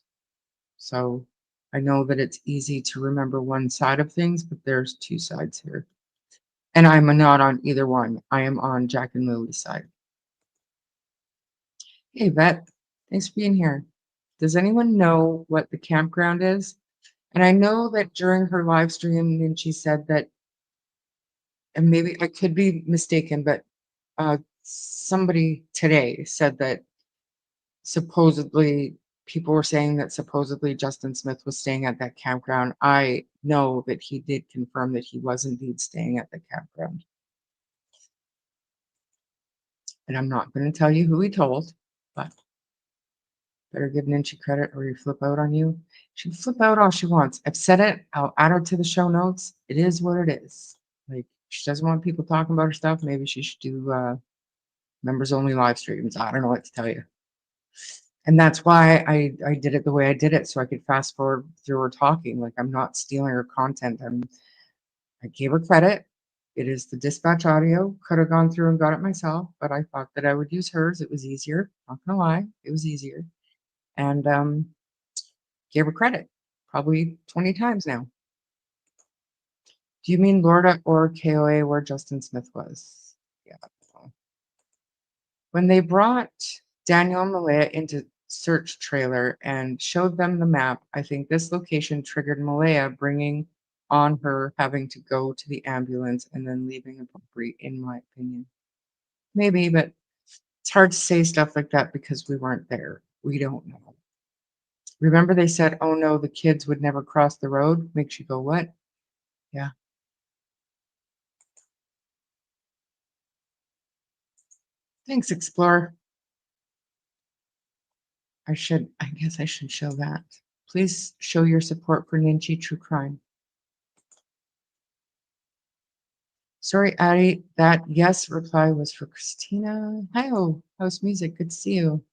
So I know that it's easy to remember one side of things, but there's two sides here. And I'm not on either one. I am on Jack and Lily's side. Hey, Vet, thanks for being here. Does anyone know what the campground is? And I know that during her live stream, then she said that, and maybe I could be mistaken, but somebody today said that supposedly people were saying that supposedly Justin Smith was staying at that campground. I know that he did confirm that he was indeed staying at the campground. And I'm not going to tell you who he told, but better give Ninchi credit or you flip out on you. She can flip out all she wants. I've said it. I'll add her to the show notes. It is what it is. Like, she doesn't want people talking about her stuff. Maybe she should do members only live streams. I don't know what to tell you. And that's why I did it the way I did it, so I could fast forward through her talking. Like, I'm not stealing her content. I gave her credit. It is the dispatch audio. Could have gone through and got it myself, but I thought that I would use hers. It was easier. Not gonna lie, it was easier. And gave her credit, probably 20 times now. Do you mean Lorda or KOA where Justin Smith was? Yeah. When they brought Daniel and Malaya into search trailer and showed them the map, I think this location triggered Malaya bringing on her having to go to the ambulance and then leaving abruptly, in my opinion. Maybe, but it's hard to say stuff like that because we weren't there. We don't know. Remember they said, oh no, the kids would never cross the road? Makes you go, what? Yeah. Thanks, Explorer. I guess I should show that. Please show your support for Ninchi True Crime. Sorry, Addie, that yes reply was for Christina. Hi, House Music, good to see you.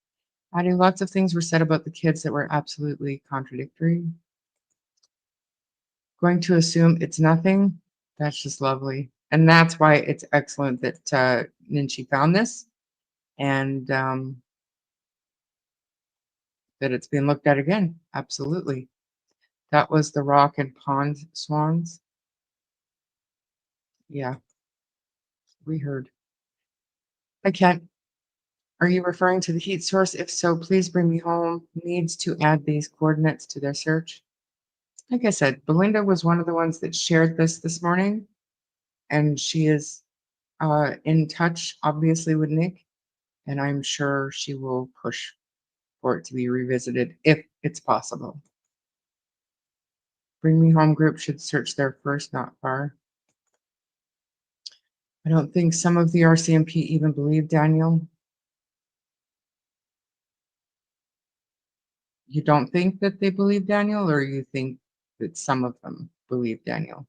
Addie, lots of things were said about the kids that were absolutely contradictory. Going to assume it's nothing, that's just lovely. And that's why it's excellent that Ninchi found this and that it's been looked at again. Absolutely. That was the rock and pond swans. Yeah, we heard. I can't. Are you referring to the heat source? If so, please bring me home. Needs to add these coordinates to their search. Like I said, Belinda was one of the ones that shared this morning, and she is in touch, obviously, with Nick, and I'm sure she will push for it to be revisited if it's possible. Bring Me Home group should search there first, not far. I don't think some of the RCMP even believe Daniel. You don't think that they believe Daniel, or you think that some of them believe Daniel?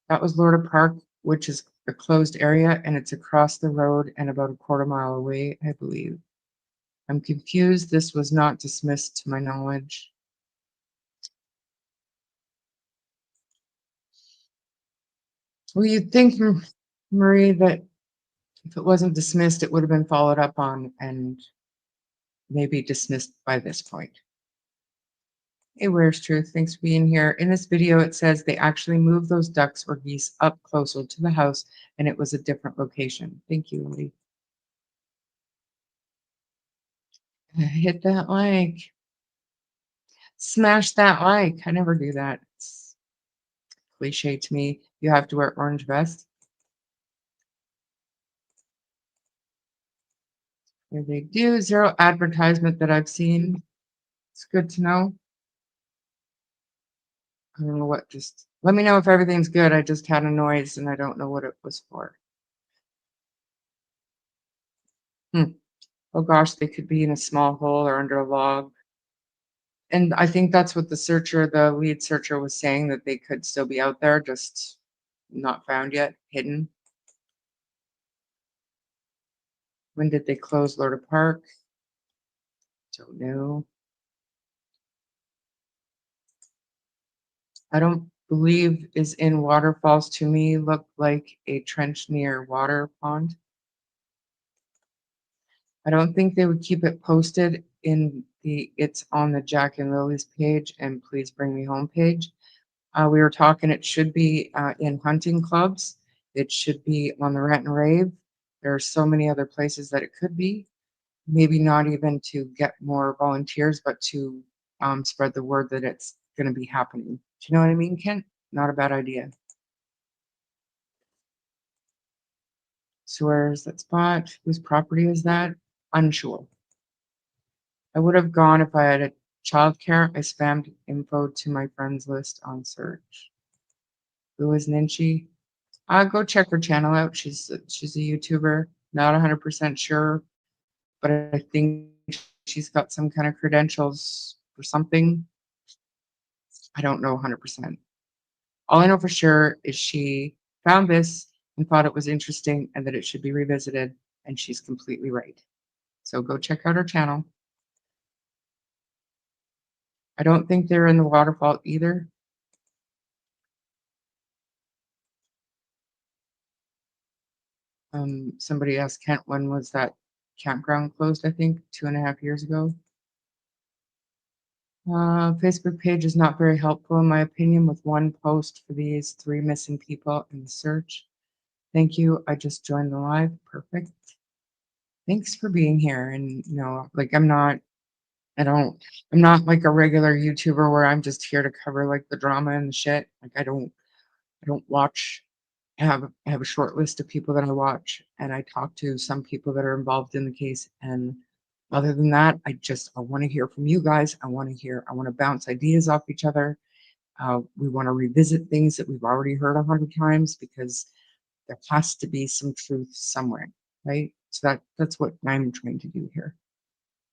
That was Lorda Park, which is a closed area, and it's across the road and about a quarter mile away, I believe. I'm confused. This was not dismissed to my knowledge. Well, you'd think, Marie, that if it wasn't dismissed, it would have been followed up on and maybe dismissed by this point. Hey, Where's Truth? Thanks for being here. In this video, it says they actually moved those ducks or geese up closer to the house, and it was a different location. Thank you, Lee. Hit that like. Smash that like. I never do that. It's cliche to me. You have to wear orange vest. Here they do. Zero advertisement that I've seen. It's good to know. I don't know what, just let me know if everything's good. I just had a noise and I don't know what it was for. Oh gosh, they could be in a small hole or under a log. And I think that's what the lead searcher was saying, that they could still be out there, just not found yet, hidden. When did they close Lorda Park? Don't know. I don't believe is in waterfalls. To me, look like a trench near water pond. I don't think they would keep it posted in it's on the Jack and Lily's page and Please Bring Me Home page. We were talking, it should be in hunting clubs. It should be on the Rant and Rave. There are so many other places that it could be. Maybe not even to get more volunteers, but to spread the word that it's going to be happening. Do you know what I mean, Kent? Not a bad idea. So where's that spot? Whose property is that? Unsure. I would have gone if I had a childcare. I spammed info to my friends list on search. Who is Ninchi? Go check her channel out. She's a YouTuber. Not 100% sure, but I think she's got some kind of credentials for something. I don't know 100%. All I know for sure is she found this and thought it was interesting and that it should be revisited, and she's completely right. So go check out her channel. I don't think they're in the waterfall either. Somebody asked Kent, when was that campground closed? I think 2.5 years ago. Facebook page is not very helpful, in my opinion, with one post for these 3 missing people in the search. Thank you. I just joined the live. Perfect. Thanks for being here. And like I'm not like a regular YouTuber where I'm just here to cover like the drama and the shit. Like I don't watch. I have a short list of people that I watch, and I talk to some people that are involved in the case. And other than that, I want to hear from you guys. I want to bounce ideas off each other. We want to revisit things that we've already heard 100 times, because there has to be some truth somewhere, right? So that's what I'm trying to do here.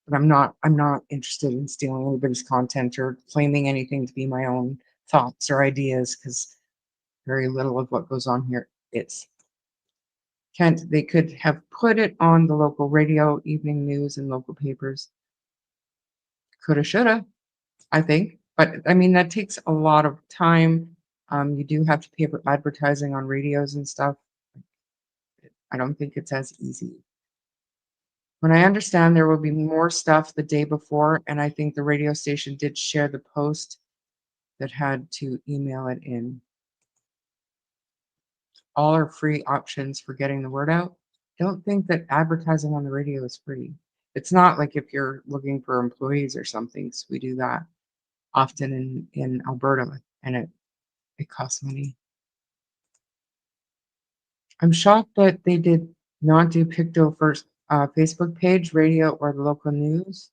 But I'm not interested in stealing anybody's content or claiming anything to be my own thoughts or ideas, because very little of what goes on here is. Kent, they could have put it on the local radio, evening news, and local papers. Coulda, shoulda, I think. But I mean, that takes a lot of time. You do have to pay for advertising on radios and stuff. I don't think it's as easy. When I understand there will be more stuff the day before, and I think the radio station did share the post that had to email it in. All are free options for getting the word out. Don't think that advertising on the radio is free. It's not like if you're looking for employees or something. So we do that often in Alberta, and it costs money. I'm shocked that they did not do Picto first Facebook page, radio, or the local news.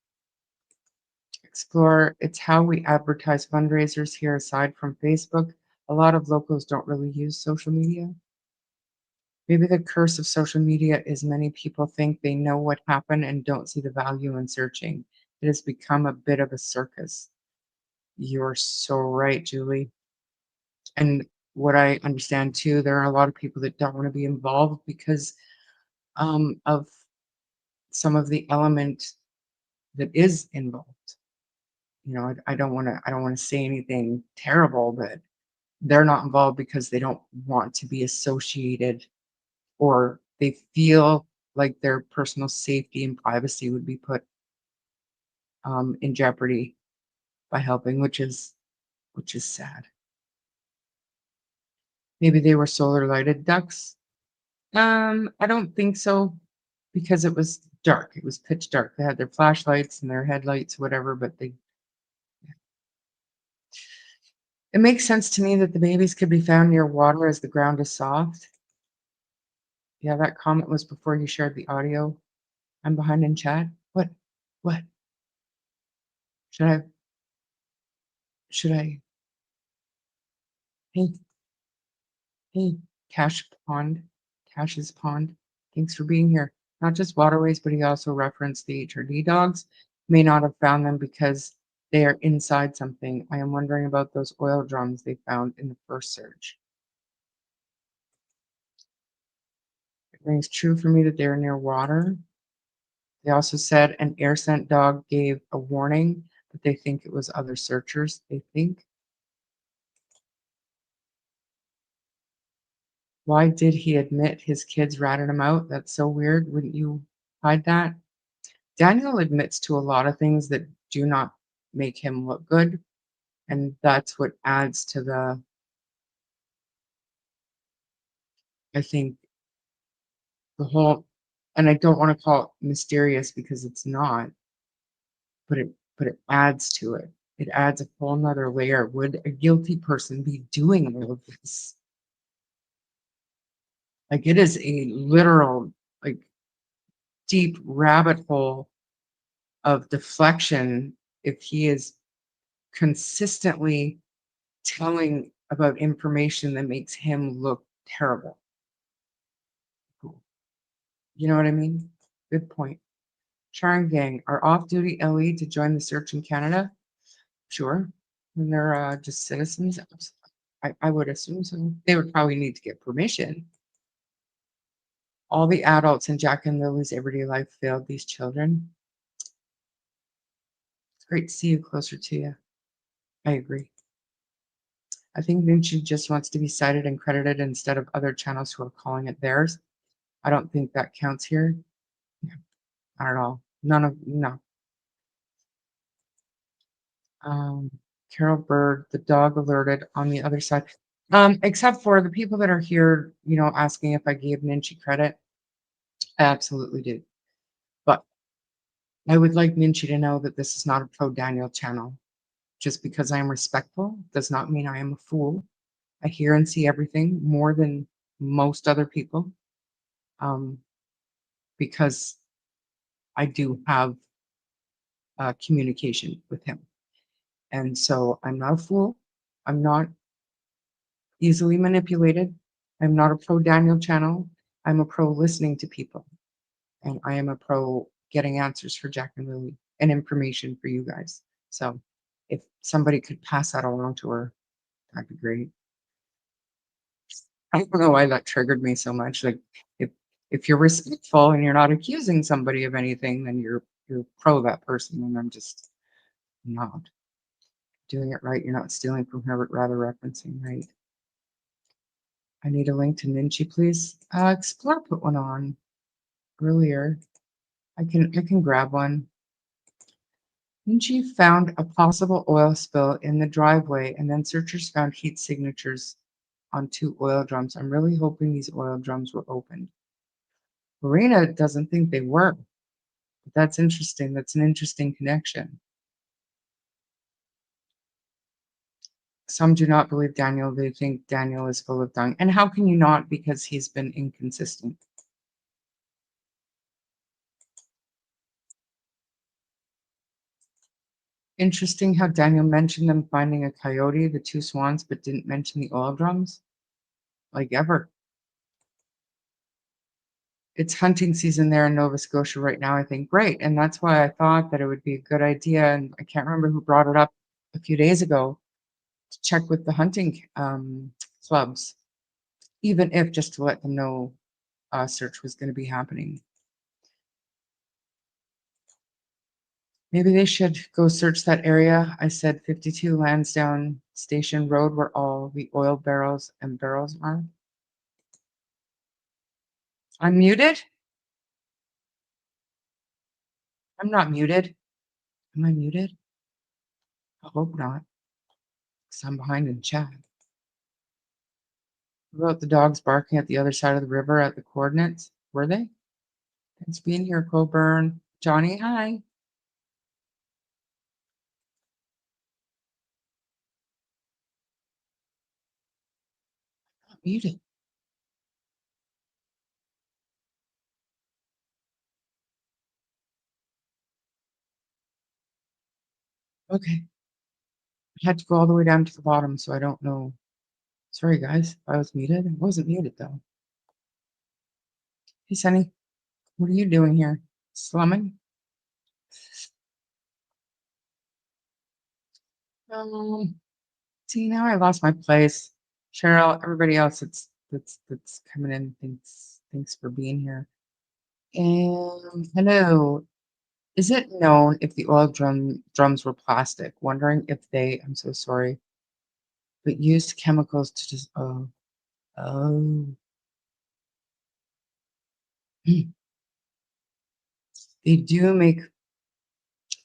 Explore, it's how we advertise fundraisers here aside from Facebook. A lot of locals don't really use social media. Maybe the curse of social media is many people think they know what happened and don't see the value in searching. It has become a bit of a circus. You're so right, Julie. And what I understand too, there are a lot of people that don't want to be involved because of some of the element that is involved. You know, I don't want to say anything terrible, but they're not involved because they don't want to be associated or they feel like their personal safety and privacy would be put in jeopardy by helping, which is sad. Maybe they were solar lighted ducks. I don't think so because it was dark. It was pitch dark. They had their flashlights and their headlights, whatever, but it makes sense to me that the babies could be found near water as the ground is soft. Yeah, that comment was before you shared the audio. I'm behind in chat. What? What? Should I? Should I? Hey, hey, Cash Pond. Cash's Pond. Thanks for being here. Not just waterways, but he also referenced the HRD dogs. May not have found them because they are inside something. I am wondering about those oil drums they found in the first search. It rings true for me that they are near water. They also said an air scent dog gave a warning, but they think it was other searchers. They think. Why did he admit his kids ratted him out? That's so weird. Wouldn't you hide that? Daniel admits to a lot of things that do not make him look good. And that's what adds to I think, the whole, and I don't want to call it mysterious because it's not, but it adds to it. It adds a whole nother layer. Would a guilty person be doing all of this? Like it is a literal, like deep rabbit hole of deflection if he is consistently telling about information that makes him look terrible. You know what I mean? Good point. Charm Gang are off-duty LE to join the search in Canada? Sure. When they're just citizens? I would assume so. They would probably need to get permission. All the adults in Jack and Lily's everyday life failed these children. It's great to see you closer to you. I agree. I think Vinci just wants to be cited and credited instead of other channels who are calling it theirs. I don't think that counts here. No, not at all. No. Carol Bird, the dog alerted on the other side. Except for the people that are here, you know, asking if I gave Ninchi credit. I absolutely did. But I would like Ninchi to know that this is not a pro Daniel channel. Just because I am respectful does not mean I am a fool. I hear and see everything more than most other people. Because I do have communication with him. And so I'm not a fool. I'm not easily manipulated. I'm not a pro Daniel channel. I'm a pro listening to people. And I am a pro getting answers for Jack and Lily and information for you guys. So if somebody could pass that along to her, that'd be great. I don't know why that triggered me so much. Like if you're respectful and you're not accusing somebody of anything, then you're pro that person. And I'm just not doing it right. You're not stealing from her, but rather referencing, right? I need a link to Ninchi, please. Explore put one on earlier. I can grab one. Ninchi found a possible oil spill in the driveway, and then searchers found heat signatures on 2 oil drums. I'm really hoping these oil drums were opened. Marina doesn't think they were. But that's interesting. That's an interesting connection. Some do not believe Daniel. They think Daniel is full of dung. And how can you not? Because he's been inconsistent. Interesting how Daniel mentioned them finding a coyote, the two swans, but didn't mention the oil drums. Like ever. It's hunting season there in Nova Scotia right now, I think. Great. And that's why I thought that it would be a good idea. And I can't remember who brought it up a few days ago to check with the hunting clubs, even if just to let them know a search was going to be happening. Maybe they should go search that area. I said 52 Lansdowne Station Road, where all the oil barrels are. I'm muted? I'm not muted. Am I muted? I hope not, because I'm behind in chat. What about the dogs barking at the other side of the river at the coordinates? Were they? Thanks for being here, Coburn. Johnny, hi. Not muted. Okay. I had to go all the way down to the bottom, so I don't know. Sorry, guys. If I was muted. I wasn't muted, though. Hey, Sunny. What are you doing here? Slumming? See, now I lost my place. Cheryl, everybody else that's coming in, thanks for being here. And hello. Is it known if the oil drums were plastic? Wondering if they, I'm so sorry, but used chemicals to just, oh. They do make,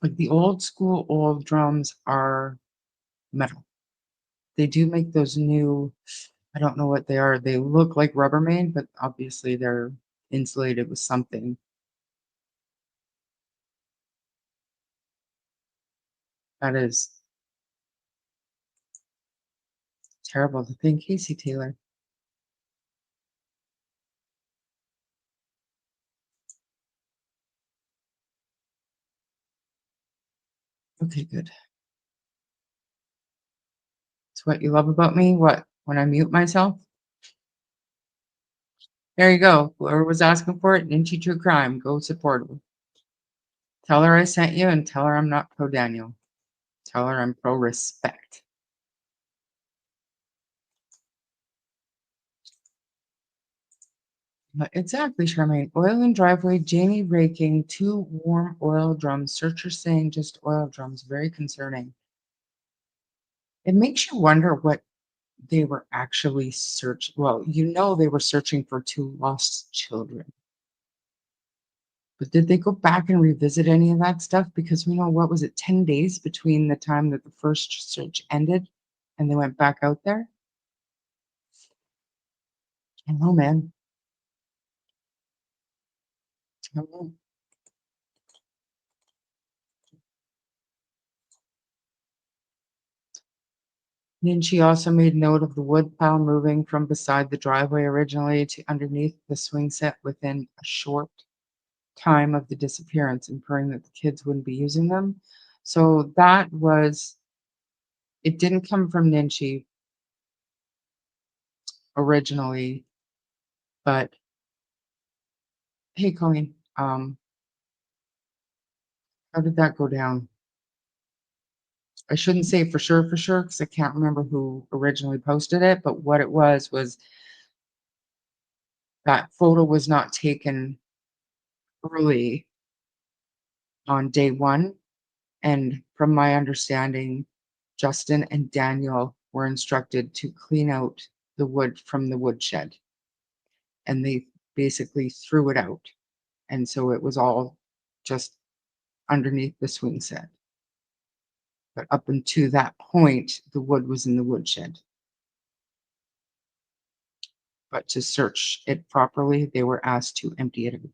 like the old school oil drums are metal. They do make those new, I don't know what they are. They look like Rubbermaid, but obviously they're insulated with something. That is terrible to think. Casey Taylor. Okay, good. It's what you love about me. What? When I mute myself? There you go. Whoever was asking for it, Ninja True Crime. Go support her. Tell her I sent you and tell her I'm not pro Daniel. Tell her I'm pro respect. Exactly, Charmaine. Oil and driveway, Jamie raking, 2 warm oil drums. Searcher saying just oil drums. Very concerning. It makes you wonder what they were actually searching. Well, they were searching for 2 lost children. But did they go back and revisit any of that stuff? Because we know, what was it, 10 days between the time that the first search ended and they went back out there? I don't know, man. I don't know. Then she also made note of the wood pile moving from beside the driveway originally to underneath the swing set within a short time of the disappearance, inferring that the kids wouldn't be using them. So that was, it didn't come from Ninchi originally, but hey, Colleen, how did that go down? I shouldn't say for sure, because I can't remember who originally posted it, but what it was that photo was not taken early on day one. And from my understanding, Justin and Daniel were instructed to clean out the wood from the woodshed. And they basically threw it out. And so it was all just underneath the swing set. But up until that point, the wood was in the woodshed. But to search it properly, they were asked to empty it out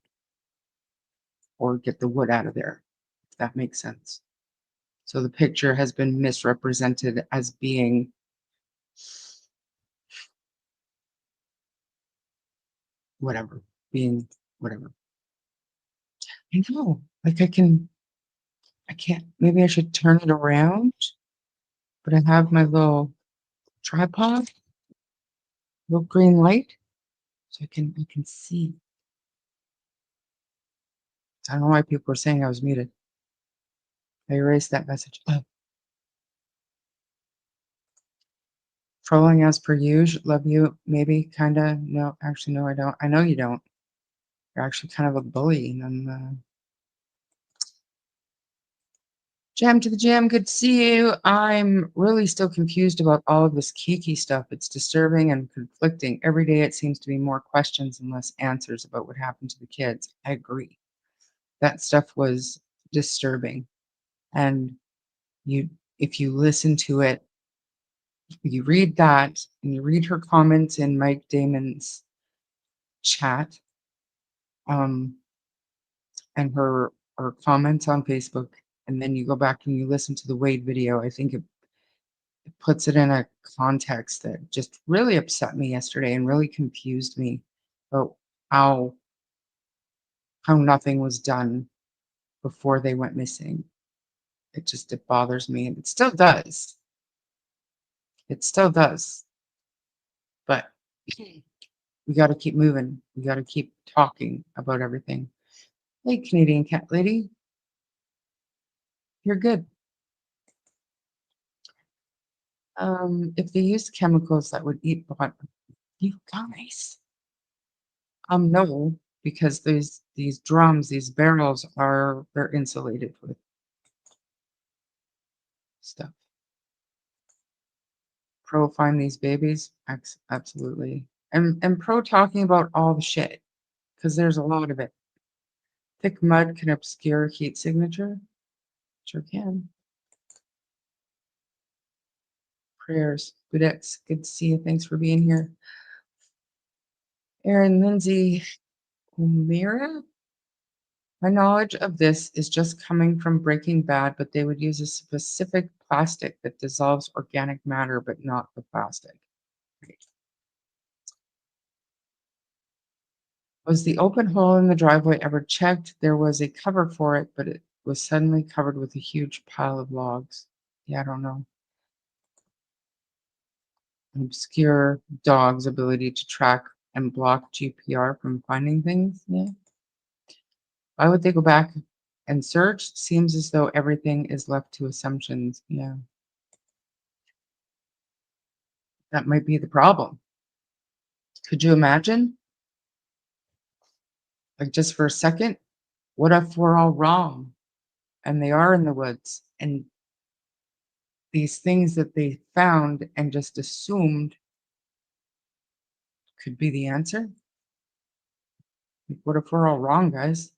or get the wood out of there, if that makes sense. So the picture has been misrepresented as being whatever, being whatever. I know, like I can, I can't, maybe I should turn it around, but I have my little tripod, little green light, so I can see. I don't know why people were saying I was muted. I erased that message. Oh. Trolling as per usual. Love you. Maybe, kinda. No, actually, no, I don't. I know you don't. You're actually kind of a bully. And Jam to the Jam, good to see you. I'm really still confused about all of this Kiki stuff. It's disturbing and conflicting. Every day it seems to be more questions and less answers about what happened to the kids. I agree. That stuff was disturbing. And if you listen to it, you read that and you read her comments in Mike Damon's chat, and her comments on Facebook, and then you go back and you listen to the Wade video, I think it puts it in a context that just really upset me yesterday and really confused me about how nothing was done before they went missing. It bothers me, and it still does. It still does. But we got to keep moving. We got to keep talking about everything. Hey, Canadian cat lady, you're good. If they used chemicals that would eat you guys. No, because these drums, these barrels they're insulated with stuff. Pro find these babies, absolutely, and pro talking about all the shit because there's a lot of it. Thick mud can obscure heat signature. Sure can. Prayers. Good to see you. Thanks for being here. Aaron Lindsay O'Meara. My knowledge of this is just coming from Breaking Bad, but they would use a specific plastic that dissolves organic matter, but not the plastic. Was the open hole in the driveway ever checked? There was a cover for it, but it was suddenly covered with a huge pile of logs. Yeah, I don't know. Obscure dog's ability to track and block GPR from finding things. Yeah. Why would they go back and search? Seems as though everything is left to assumptions. Yeah. That might be the problem. Could you imagine? Like just for a second, what if we're all wrong and they are in the woods and these things that they found and just assumed could be the answer? Like, what if we're all wrong, guys?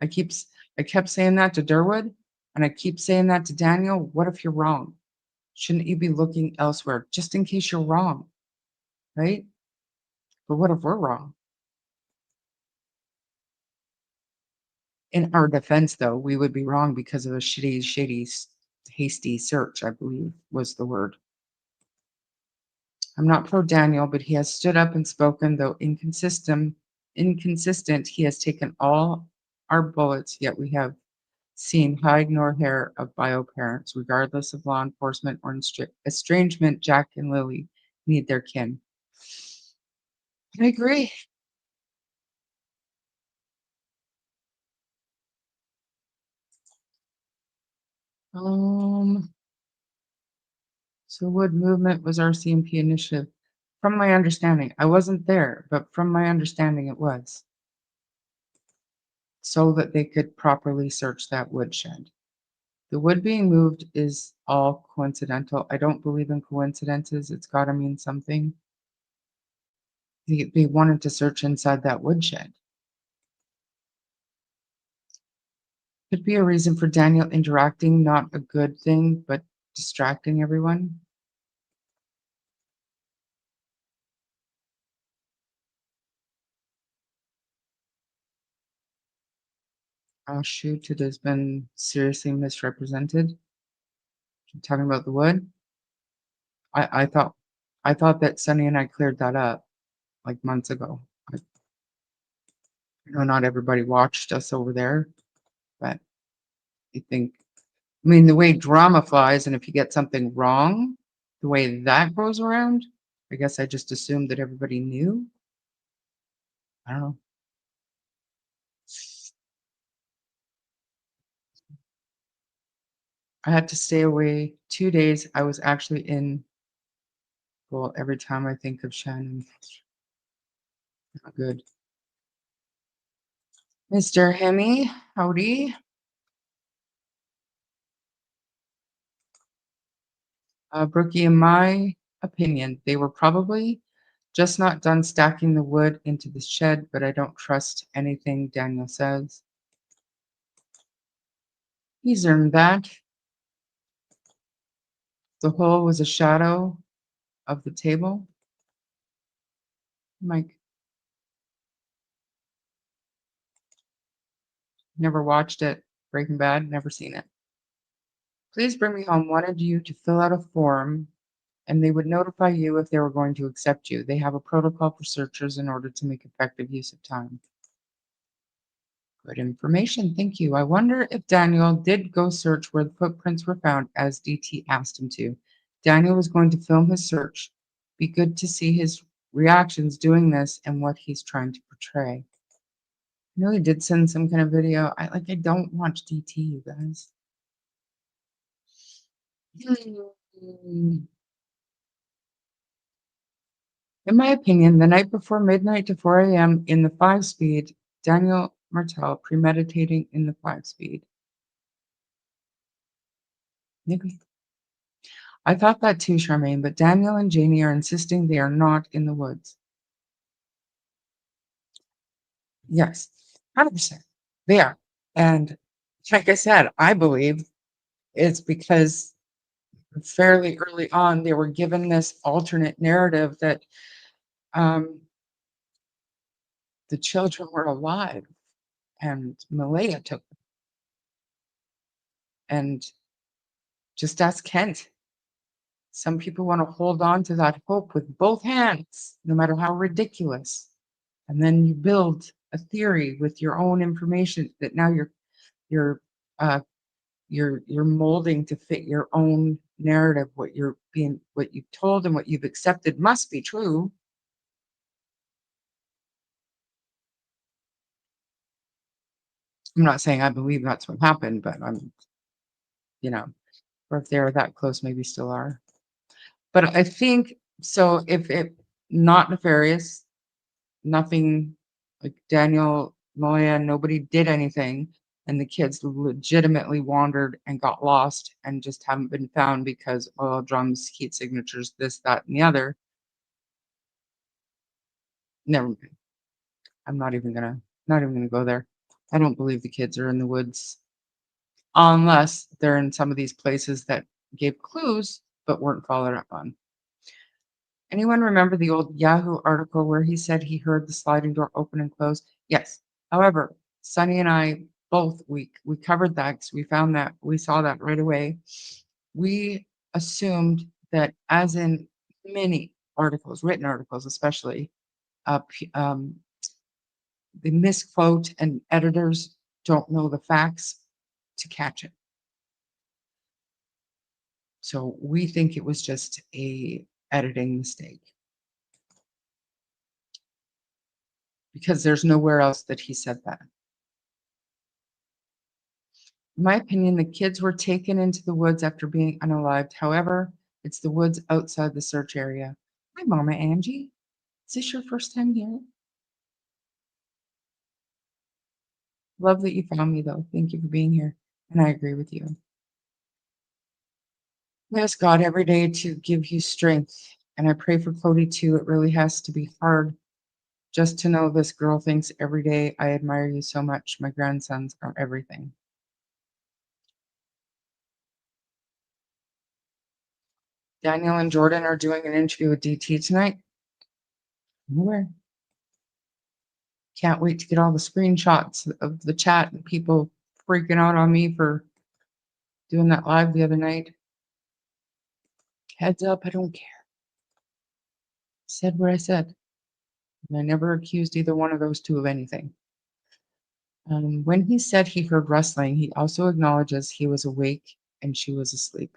I keep I kept saying that to Durwood and I keep saying that to Daniel. What if you're wrong? Shouldn't you be looking elsewhere just in case you're wrong, right? But what if we're wrong? In our defense, though, we would be wrong because of a shady, hasty search, I believe was the word. I'm not pro Daniel, but he has stood up and spoken, though inconsistent, he has taken all our bullets, yet we have seen hide nor hair of bio parents, regardless of law enforcement or estrangement. Jack and Lily need their kin. I agree. So Wood Movement was RCMP initiative. From my understanding, I wasn't there, but from my understanding it was. So that they could properly search that woodshed. The wood being moved is all coincidental. I don't believe in coincidences. It's got to mean something. They wanted to search inside that woodshed. Could be a reason for Daniel interacting, not a good thing, but distracting everyone. Oh shoot, it has been seriously misrepresented. I'm talking about the wood. I thought that Sunny and I cleared that up like months ago. I know not everybody watched us over there, but I think I mean, the way drama flies, and if you get something wrong, the way that goes around, I guess I just assumed that everybody knew. I don't know. I had to stay away 2 days. I was actually in, well, every time I think of Shannon, not good. Mr. Hemi, howdy. Brookie, in my opinion, they were probably just not done stacking the wood into the shed, but I don't trust anything Daniel says. He's earned that. The hole was a shadow of the table. Mike, never watched it. Breaking Bad, never seen it. Please Bring Me Home wanted you to fill out a form and they would notify you if they were going to accept you. They have a protocol for searchers in order to make effective use of time. Good information, thank you. I wonder if Daniel did go search where the footprints were found as DT asked him to. Daniel was going to film his search. Be good to see his reactions doing this and what he's trying to portray. I know he did send some kind of video. I don't watch DT, you guys. In my opinion, the night before midnight to 4 a.m. in the 5-speed, Daniel Martel premeditating in the 5-speed. Maybe. I thought that too, Charmaine, but Daniel and Janie are insisting they are not in the woods. Yes, 100%. They are. And like I said, I believe it's because fairly early on they were given this alternate narrative that the children were alive and Maleyha took them. And just ask Kent. Some people want to hold on to that hope with both hands, no matter how ridiculous. And then you build a theory with your own information that now you're uh, you're molding to fit your own narrative. What you've told and what you've accepted must be true. I'm not saying I believe that's what happened, but or if they're that close, maybe still are. But I think so. If it not nefarious, nothing like Daniel, Maleyha, nobody did anything, and the kids legitimately wandered and got lost and just haven't been found because oil drums, heat signatures, this, that, and the other. Never mind. I'm not even gonna go there. I don't believe the kids are in the woods unless they're in some of these places that gave clues but weren't followed up on. Anyone remember the old Yahoo article where he said he heard the sliding door open and close? Yes. However, Sonny and I both we covered that because we found that we saw that right away. We assumed that, as in many articles, written articles especially, they misquote and editors don't know the facts to catch it. So we think it was just a editing mistake. Because there's nowhere else that he said that. In my opinion, the kids were taken into the woods after being unalived. However, it's the woods outside the search area. Hi, Mama Angie. Is this your first time here? Love that you found me, though. Thank you for being here. And I agree with you. I ask God every day to give you strength. And I pray for Cody, too. It really has to be hard just to know this girl thinks every day, I admire you so much. My grandsons are everything. Daniel and Jordan are doing an interview with DT tonight. Where? Can't wait to get all the screenshots of the chat and people freaking out on me for doing that live the other night. Heads up, I don't care. Said what I said. And I never accused either one of those two of anything. When he said he heard rustling, he also acknowledges he was awake and she was asleep.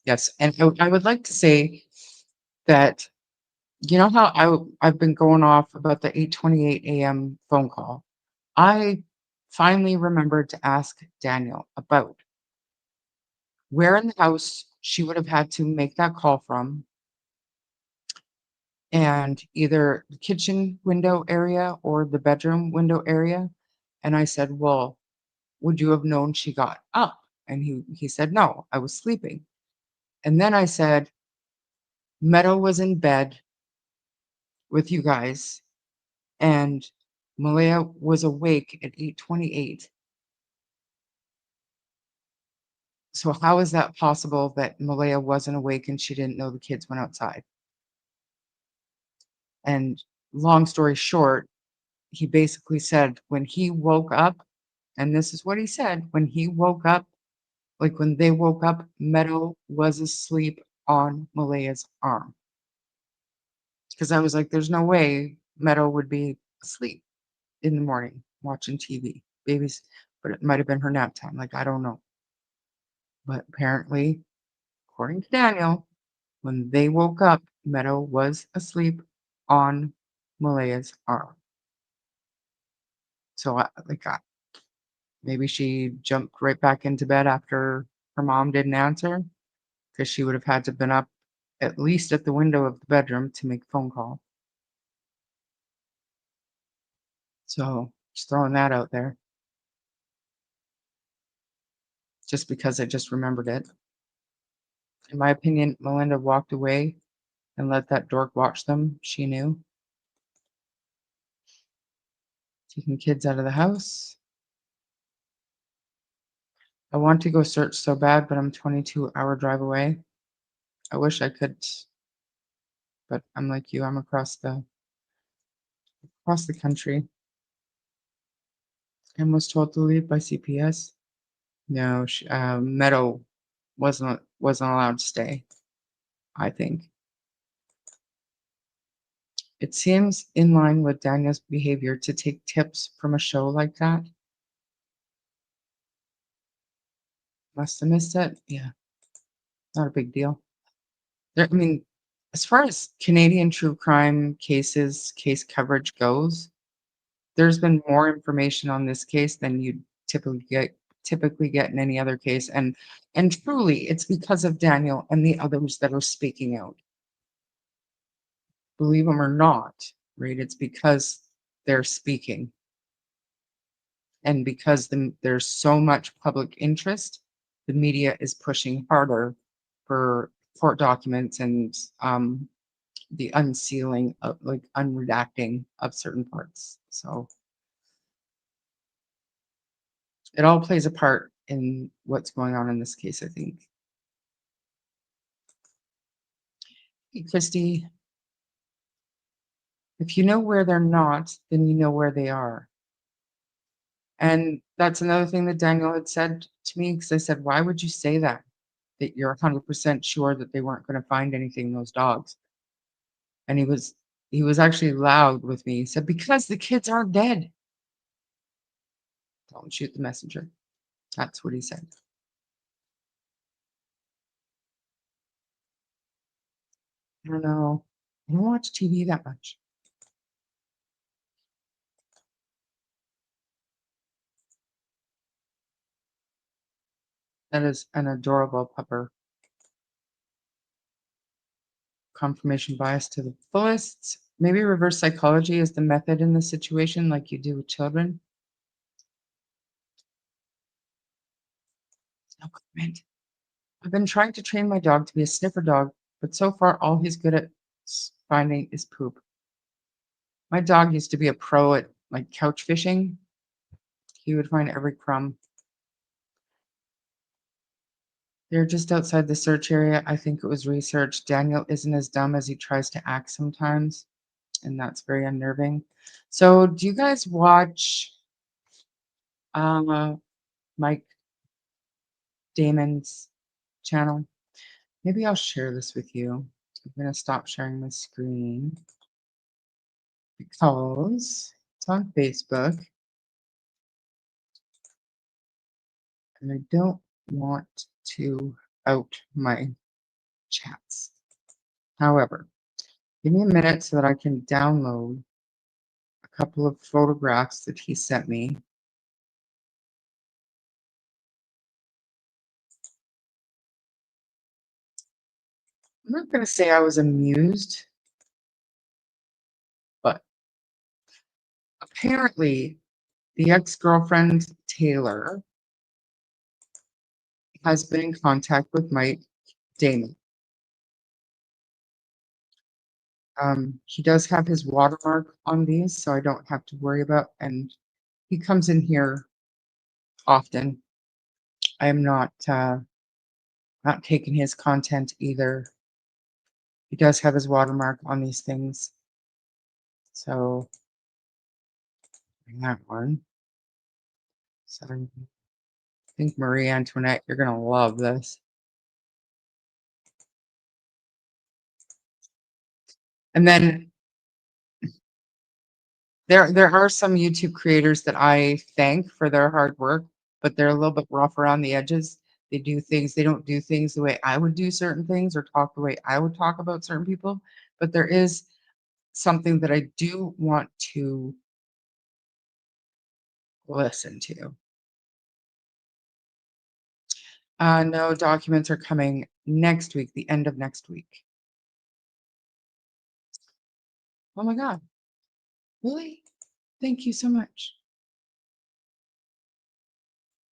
Yes, and I would like to say that you know how I've been going off about the 8:28 a.m. phone call. I finally remembered to ask Daniel about where in the house she would have had to make that call from, and either the kitchen window area or the bedroom window area. And I said, "Well, would you have known she got up?" And he said, "No, I was sleeping." And then I said, "Meadow was in bed with you guys, and Malaya was awake at 8:28. So how is that possible that Malaya wasn't awake and she didn't know the kids went outside?" And long story short, he basically said when he woke up, and this is what he said, when he woke up, like when they woke up, Meadow was asleep on Malaya's arm. Because I was like, there's no way Meadow would be asleep in the morning watching TV. Babies, but it might have been her nap time. Like, I don't know. But apparently, according to Daniel, when they woke up, Meadow was asleep on Malaya's arm. So, maybe she jumped right back into bed after her mom didn't answer, because she would have had to been up at least at the window of the bedroom to make a phone call. So, just throwing that out there, just because I just remembered it. In my opinion, Melinda walked away and let that dork watch them. She knew. Taking kids out of the house. I want to go search so bad, but I'm 22-hour drive away. I wish I could, but I'm like you. I'm across the country. And was told to leave by CPS. No, Meadow wasn't allowed to stay. I think it seems in line with Daniel's behavior to take tips from a show like that. Must have missed it. Yeah, not a big deal. I mean, as far as Canadian true crime case coverage goes, there's been more information on this case than you'd typically get in any other case, and truly, it's because of Daniel and the others that are speaking out. Believe them or not, right? It's because they're speaking, and because there's so much public interest, the media is pushing harder for court documents and the unsealing of, like, unredacting of certain parts. So it all plays a part in what's going on in this case, I think. Hey, Christy, if you know where they're not, then you know where they are. And that's another thing that Daniel had said to me, because I said, why would you say that? That you're 100% sure that they weren't going to find anything, those dogs. And he was actually loud with me. He said, because the kids aren't dead. Don't shoot the messenger. That's what he said. I don't know. I don't watch TV that much. That is an adorable pupper. Confirmation bias to the fullest. Maybe reverse psychology is the method in this situation, like you do with children. No comment. I've been trying to train my dog to be a sniffer dog, but so far all he's good at finding is poop. My dog used to be a pro at like couch fishing. He would find every crumb. They're just outside the search area. I think it was research. Daniel isn't as dumb as he tries to act sometimes, and that's very unnerving. So, do you guys watch Mike Damon's channel? Maybe I'll share this with you. I'm going to stop sharing my screen because it's on Facebook. And I don't want to out my chats. However, give me a minute so that I can download a couple of photographs that he sent me. I'm not going to say I was amused, but apparently the ex-girlfriend, Taylor, has been in contact with Mike Damon. He does have his watermark on these, so I don't have to worry about, and he comes in here often. I am not taking his content either. He does have his watermark on these things. So bring that one. So I think Marie Antoinette, you're gonna love this. And then there are some YouTube creators that I thank for their hard work, but they're a little bit rough around the edges. They don't do things the way I would do certain things or talk the way I would talk about certain people. But there is something that I do want to listen to. No, documents are coming next week, the end of next week. Oh my God. Really? Thank you so much.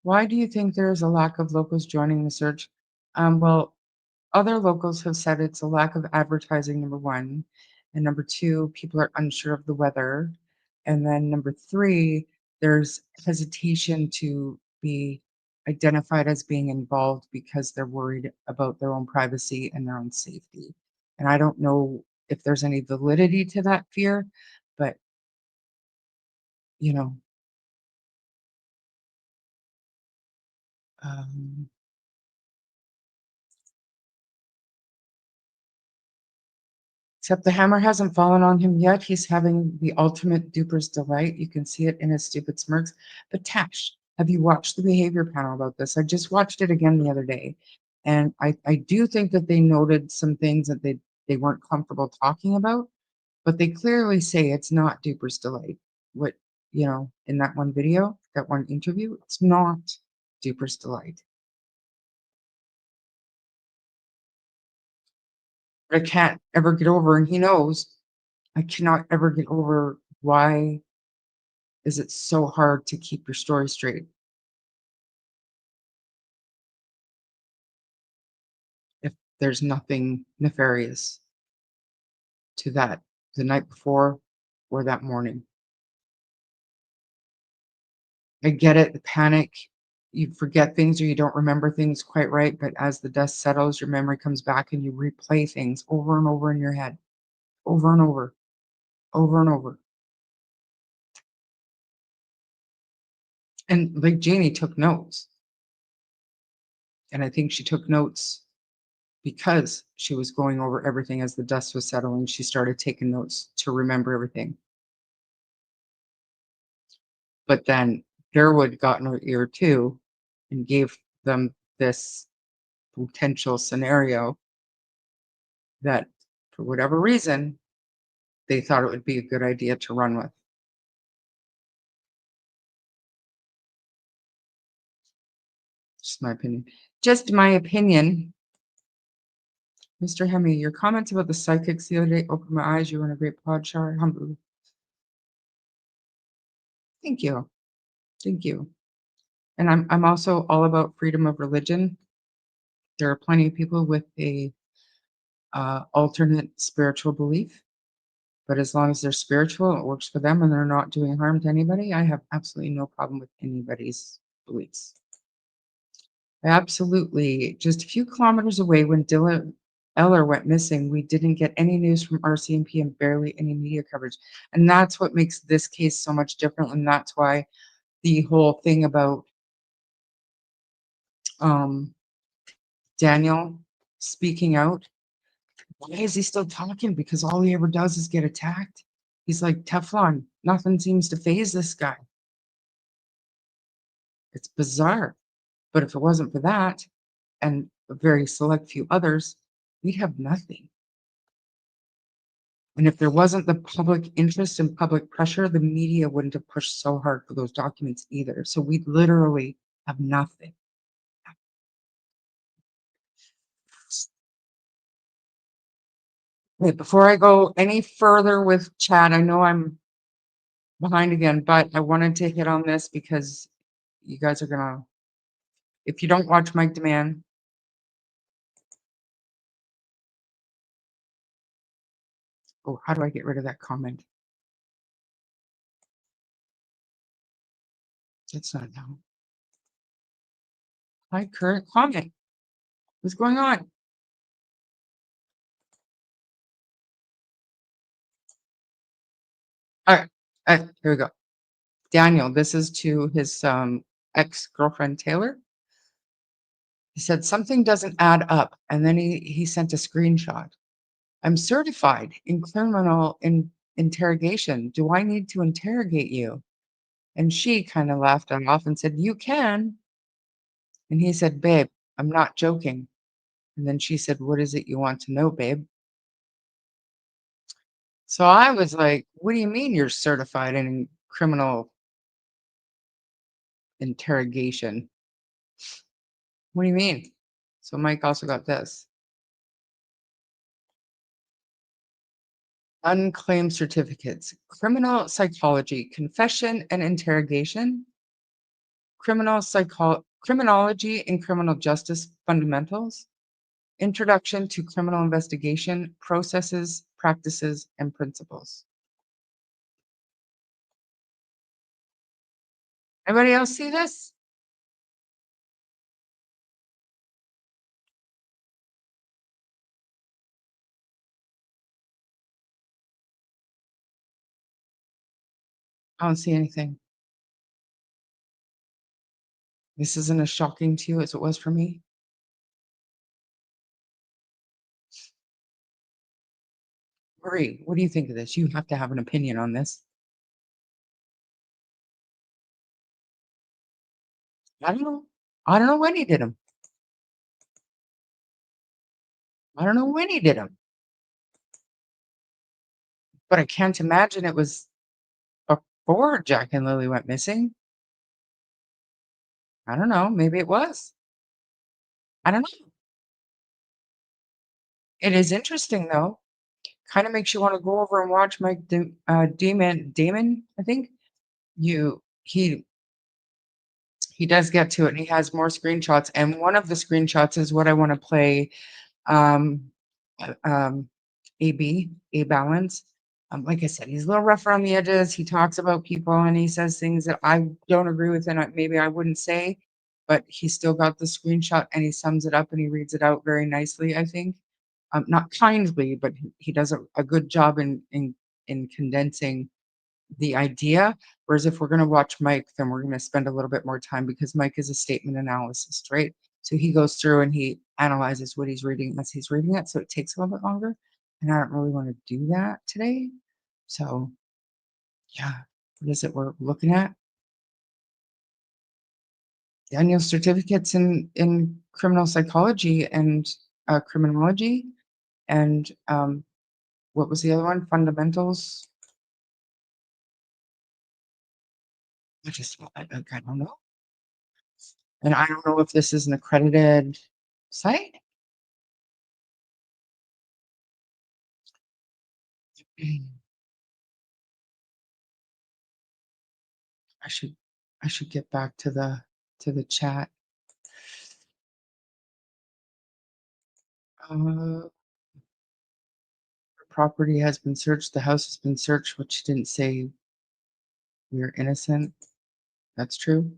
Why do you think there is a lack of locals joining the search? Well, other locals have said it's a lack of advertising, number one. And number two, people are unsure of the weather. And then number three, there's hesitation to be identified as being involved because they're worried about their own privacy and their own safety. And I don't know if there's any validity to that fear, but you know, um, except the hammer hasn't fallen on him yet. He's having the ultimate duper's delight. You can see it in his stupid smirks. But Tash, have you watched the behavior panel about this? I just watched it again the other day. And I do think that they noted some things that they weren't comfortable talking about, but they clearly say it's not duper's delight. What, in that one video, that one interview, it's not duper's delight. But I can't ever get over, and he knows, I cannot ever get over why is it so hard to keep your story straight if there's nothing nefarious to that the night before or that morning. I get it, the panic, you forget things or you don't remember things quite right, but as the dust settles, your memory comes back and you replay things over and over in your head, over and over, over and over. And like Janie took notes. And I think she took notes because she was going over everything as the dust was settling. She started taking notes to remember everything. But then Durwood got in her ear too and gave them this potential scenario that, for whatever reason, they thought it would be a good idea to run with. Just my opinion. Just my opinion. Mr. Hemi, your comments about the psychics the other day opened my eyes. You were in a great pod shower. Humbly. Thank you. Thank you. And I'm also all about freedom of religion. There are plenty of people with a alternate spiritual belief, but as long as they're spiritual, it works for them and they're not doing harm to anybody, I have absolutely no problem with anybody's beliefs. Absolutely. Just a few kilometers away when Dylan Eller went missing, we didn't get any news from RCMP and barely any media coverage. And that's what makes this case so much different. And that's why the whole thing about Daniel speaking out, why is he still talking? Because all he ever does is get attacked. He's like Teflon. Nothing seems to phase this guy. It's bizarre. But if it wasn't for that and a very select few others, we'd have nothing. And if there wasn't the public interest and public pressure, the media wouldn't have pushed so hard for those documents either. So we'd literally have nothing. Wait, before I go any further with chat, I know I'm behind again, but I wanted to hit on this because you guys are gonna, if you don't watch Mike Demand, oh, how do I get rid of that comment? That's not now. Hi, current comment. What's going on? All right, here we go. Daniel, this is to his ex-girlfriend Taylor. He said something doesn't add up, and then he sent a screenshot. I'm certified in criminal interrogation. Do I need to interrogate you? And she kind of laughed it off and said, you can. And he said, babe, I'm not joking. And then she said, what is it you want to know, babe? So I was like, what do you mean you're certified in criminal interrogation? What do you mean? So Mike also got this. Unclaimed certificates, criminal psychology, confession and interrogation, criminology and criminal justice fundamentals, introduction to criminal investigation, processes, practices, and principles. Anybody else see this? I don't see anything. This isn't as shocking to you as it was for me. Marie, what do you think of this? You have to have an opinion on this. I don't know. I don't know when he did them. I don't know when he did them. But I can't imagine it was before Jack and Lily went missing. I don't know. Maybe it was. I don't know. It is interesting though. Kind of makes you want to go over and watch Mike Damon, I think. You he does get to it and he has more screenshots. And one of the screenshots is what I want to play. Um, A balance. Like I said, he's a little rough around the edges. He talks about people and he says things that I don't agree with and maybe I wouldn't say, but he still got the screenshot and he sums it up and he reads it out very nicely, I think. Not kindly, but he does a good job in condensing the idea. Whereas if we're going to watch Mike, then we're going to spend a little bit more time because Mike is a statement analyst, right? So he goes through and he analyzes what he's reading as he's reading it. So it takes a little bit longer. And I don't really want to do that today. So yeah, what is it we're looking at? Daniel's certificates in criminal psychology and criminology. And what was the other one? Fundamentals. I don't know. And I don't know if this is an accredited site. I should get back to the chat. Her property has been searched. The house has been searched, which she didn't say we're innocent. That's true.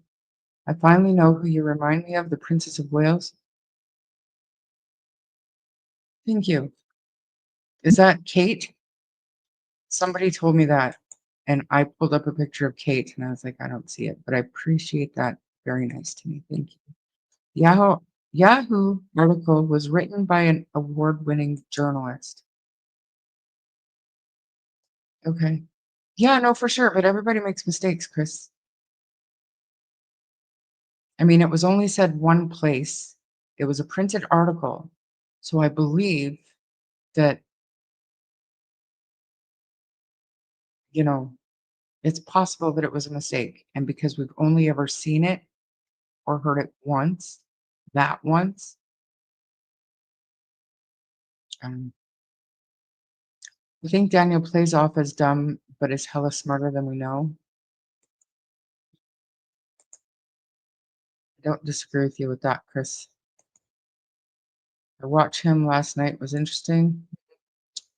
I finally know who you remind me of, the Princess of Wales. Thank you. Is that Kate? Somebody told me that, and I pulled up a picture of Kate, and I was like, I don't see it, but I appreciate that. Very nice to me. Thank you. Yahoo article was written by an award-winning journalist. Okay. Yeah, no, for sure. But everybody makes mistakes, Chris. I mean, it was only said one place. It was a printed article. So I believe that, you know, it's possible that it was a mistake. And because we've only ever seen it or heard it once, that once, um, I think Daniel plays off as dumb, but is hella smarter than we know. I don't disagree with you with that, Chris. I watched him last night. It was interesting.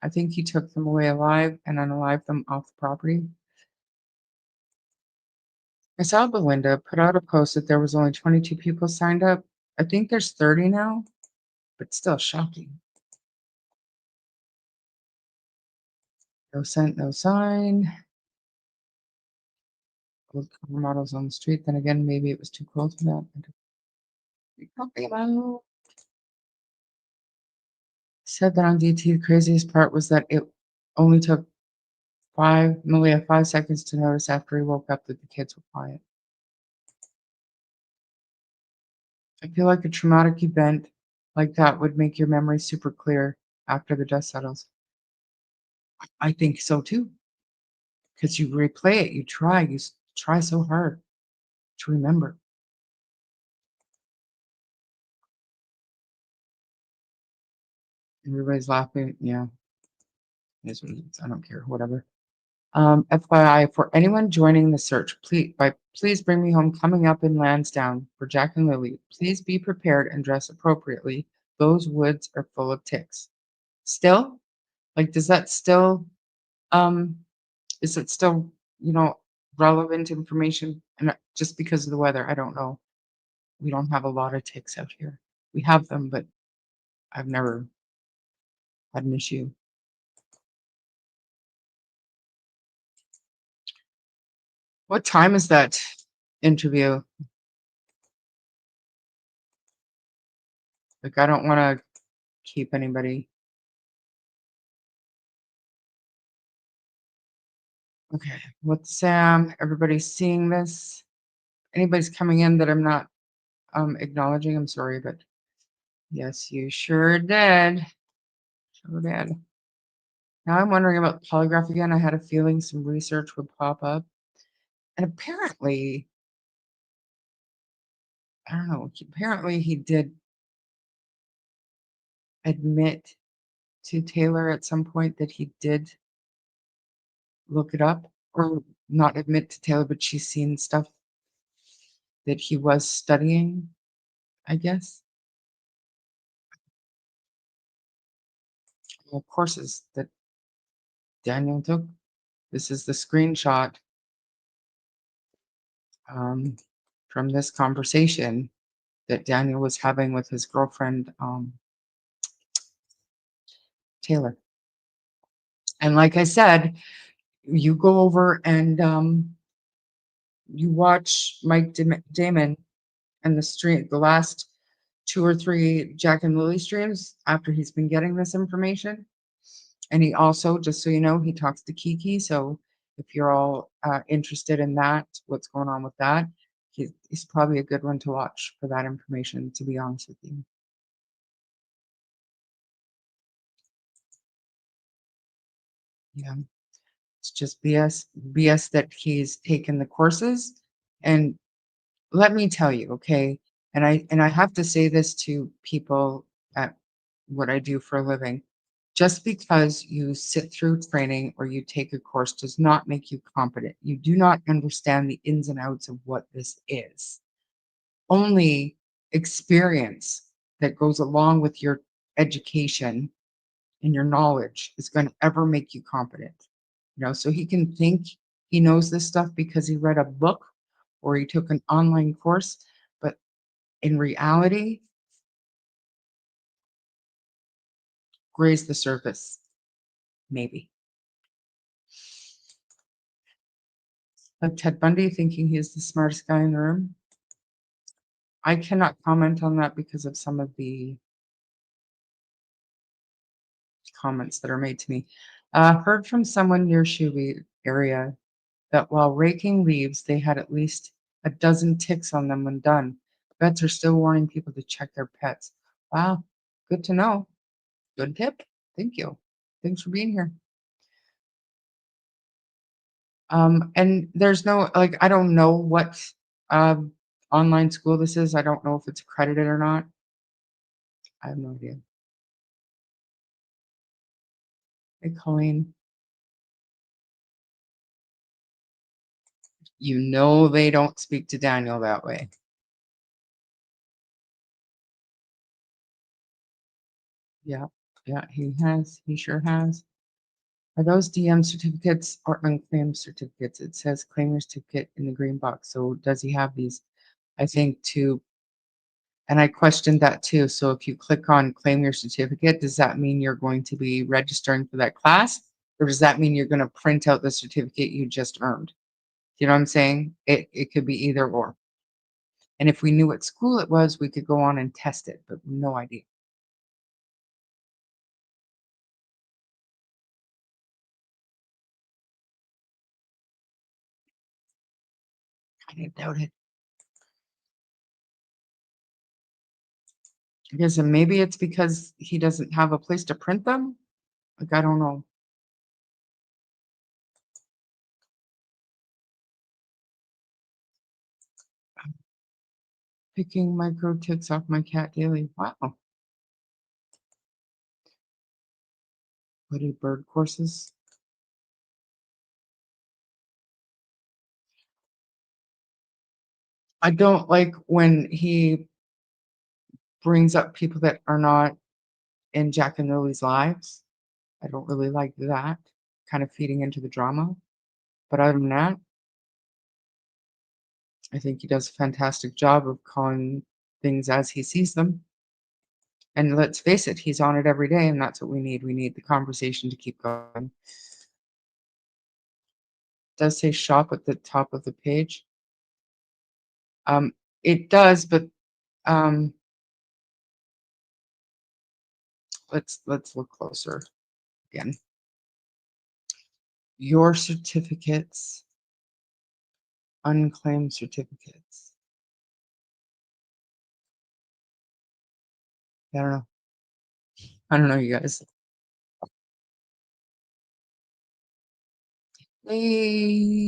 I think he took them away alive and unalived them off the property. I saw Belinda put out a post that there was only 22 people signed up. I think there's 30 now, but still shocking. No scent, no sign. Old car models on the street. Then again, maybe it was too cold for that. What are you talking about? Said that on DT, the craziest part was that it only took Maleyha 5 seconds to notice after he woke up that the kids were quiet. I feel like a traumatic event like that would make your memory super clear after the dust settles. I think so too, because you replay it, you try so hard to remember. Everybody's laughing. Yeah, it is what it is. I don't care. Whatever. FYI, for anyone joining the search, please bring me home coming up in Lansdowne for Jack and Lily. Please be prepared and dress appropriately. Those woods are full of ticks. Still, like, does that still um is it still, relevant information? And just because of the weather, I don't know. We don't have a lot of ticks out here. We have them, but I've never had an issue. What time is that interview? Like, I don't want to keep anybody. Okay, with Sam, everybody's seeing this. Anybody's coming in that I'm not acknowledging, I'm sorry, but yes, you sure did. Sure did. Now I'm wondering about polygraph again. I had a feeling some research would pop up. And apparently, I don't know, apparently he did admit to Taylor at some point that he did look it up, or not admit to Taylor, but she's seen stuff that he was studying, I guess. Well, courses that Daniel took. This is the screenshot um, from this conversation that Daniel was having with his girlfriend, Taylor. And like I said, you go over and you watch Mike Damon and the last 2 or 3 Jack and Lily streams after he's been getting this information. And he also, just so you know, he talks to Kiki. So if you're all interested in that, what's going on with that, he's probably a good one to watch for that information, to be honest with you. Yeah, it's just BS that he's taken the courses. And let me tell you, okay, and I have to say this to people at what I do for a living. Just because you sit through training or you take a course does not make you competent. You do not understand the ins and outs of what this is. Only experience that goes along with your education and your knowledge is going to ever make you competent. So he can think he knows this stuff because he read a book or he took an online course, but in reality, graze the surface, maybe. Like Ted Bundy thinking he's the smartest guy in the room. I cannot comment on that because of some of the comments that are made to me. Heard from someone near Shuby area that while raking leaves, they had at least a dozen ticks on them when done. Vets are still warning people to check their pets. Wow, good to know. Good tip. Thank you. Thanks for being here. And there's no like I don't know what online school this is. I don't know if it's accredited or not. I have no idea. Hey, Colleen, you know they don't speak to Daniel that way. Yeah, yeah, he has. He sure has. Are those DM certificates or unclaimed certificates? It says claim your certificate in the green box. So does he have these? I think too. And I questioned that too. So if you click on claim your certificate, does that mean you're going to be registering for that class? Or does that mean you're going to print out the certificate you just earned? You know what I'm saying? It could be either or. And if we knew what school it was, we could go on and test it, but no idea. I doubt it. Because maybe it's because he doesn't have a place to print them. Like I don't know. Picking micro ticks off my cat daily. Wow. Woody bird courses. I don't like when he brings up people that are not in Jack and Lily's lives. I don't really like that, kind of feeding into the drama. But other than that, I think he does a fantastic job of calling things as he sees them. And let's face it, he's on it every day, and that's what we need. We need the conversation to keep going. It does say shop at the top of the page. It does, but um, let's look closer again. Your certificates, unclaimed certificates. I don't know. I don't know, you guys. Hey,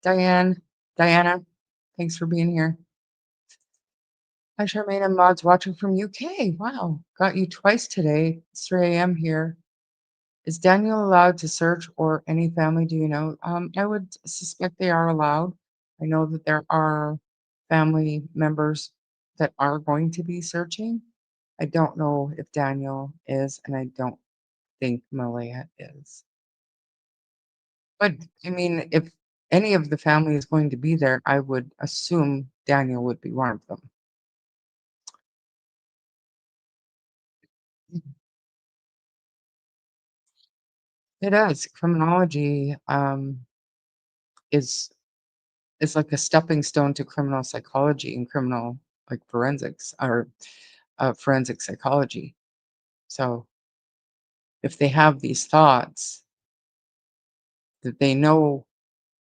Diana, thanks for being here. Hi, Charmaine and mods watching from UK. Wow, got you twice today. It's 3 a.m. here. Is Daniel allowed to search or any family? Do you know? I would suspect they are allowed. I know that there are family members that are going to be searching. I don't know if Daniel is, and I don't think Malaya is. But I mean, if any of the family is going to be there, I would assume Daniel would be one of them. It is. Criminology is is like a stepping stone to criminal psychology and criminal like forensics or forensic psychology. So if they have these thoughts that they know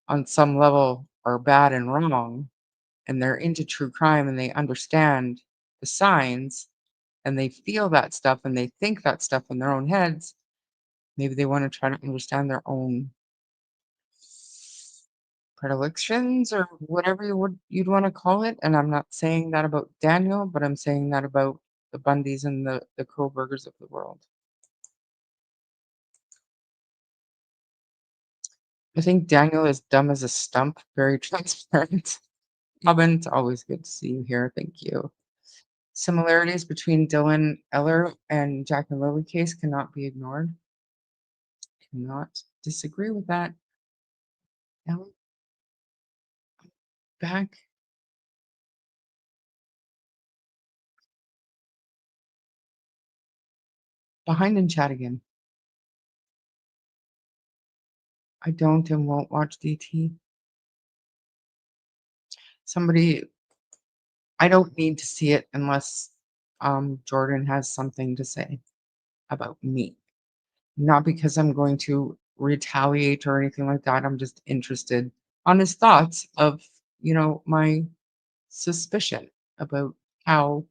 on some level are bad and wrong, and they're into true crime and they understand the signs and they feel that stuff and they think that stuff in their own heads, maybe they want to try to understand their own predilections or whatever you'd want to call it. And I'm not saying that about Daniel, but I'm saying that about the Bundys and the Kohlbergers of the world. I think Daniel is dumb as a stump, very transparent. Robin, it's always good to see you here. Thank you. Similarities between Dylan Eller and Jack and Lily case cannot be ignored. Cannot disagree with that. Now back behind in chat again. I don't and won't watch DT. Somebody, I don't need to see it unless Jordan has something to say about me. Not because I'm going to retaliate or anything like that. I'm just interested on his thoughts of, my suspicion about how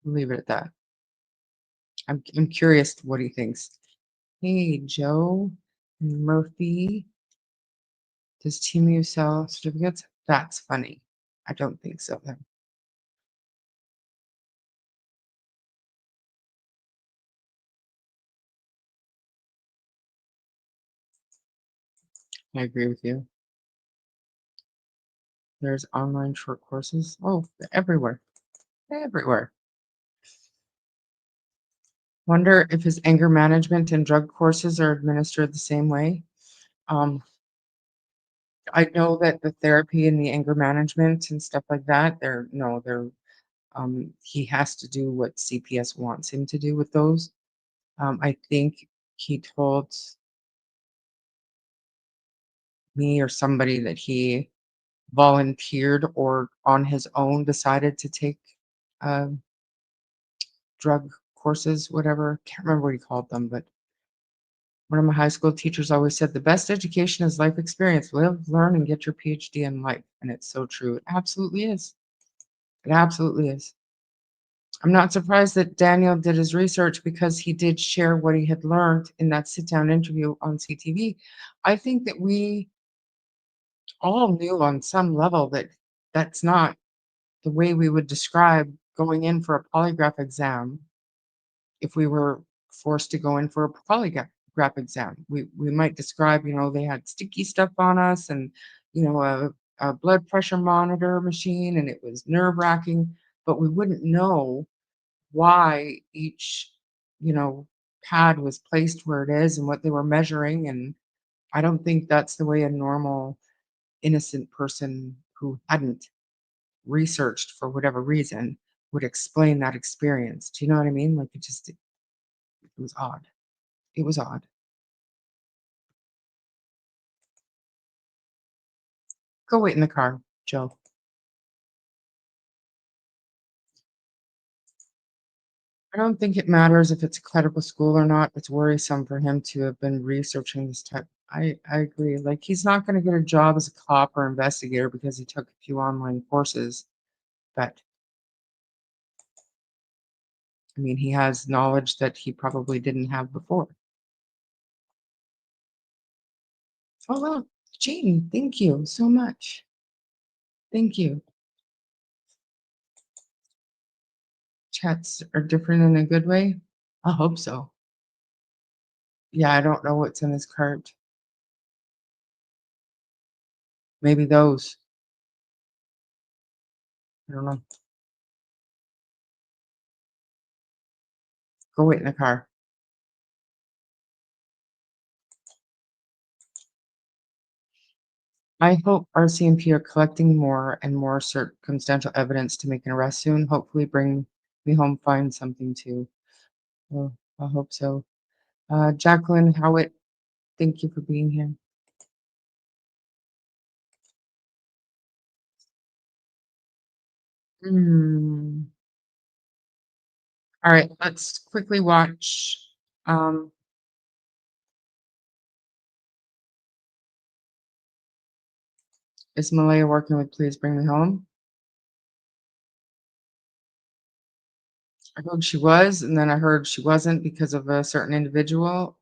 leave it at that. I'm curious what he thinks. Hey, Joe Murphy, does TMU sell certificates? That's funny. I don't think so. Then. I agree with you. There's online short courses. Oh, everywhere. Everywhere. Wonder if his anger management and drug courses are administered the same way. Um, I know that the therapy and the anger management and stuff like that, he has to do what CPS wants him to do with those. I think he told me or somebody that he volunteered or on his own decided to take um, drug courses, whatever. Can't remember what he called them, but one of my high school teachers always said the best education is life experience. Live, learn, and get your PhD in life. And it's so true. It absolutely is. It absolutely is. I'm not surprised that Daniel did his research because he did share what he had learned in that sit down interview on CTV. I think that we all knew on some level that that's not the way we would describe going in for a polygraph exam if we were forced to go in for a polygraph exam. We might describe, they had sticky stuff on us and, a blood pressure monitor machine, and it was nerve wracking, but we wouldn't know why each, you know, pad was placed where it is and what they were measuring. And I don't think that's the way a normal, innocent person who hadn't researched for whatever reason would explain that experience. Do you know what I mean? Like it was odd. It was odd. Go wait in the car, Joe. I don't think it matters if it's a credible school or not. It's worrisome for him to have been researching this type. I agree. Like he's not going to get a job as a cop or investigator because he took a few online courses. But I mean, he has knowledge that he probably didn't have before. Oh well, Jane, thank you so much. Thank you. Chats are different in a good way. I hope so. Yeah, I don't know what's in his cart. Maybe those. I don't know. Go wait in the car. I hope RCMP are collecting more and more circumstantial evidence to make an arrest soon. Hopefully bring me home, find something too. Well, I hope so. Jacqueline Howitt, thank you for being here. All right, let's quickly watch. Is Malaya working with Please Bring Me Home? I heard she was, and then I heard she wasn't because of a certain individual.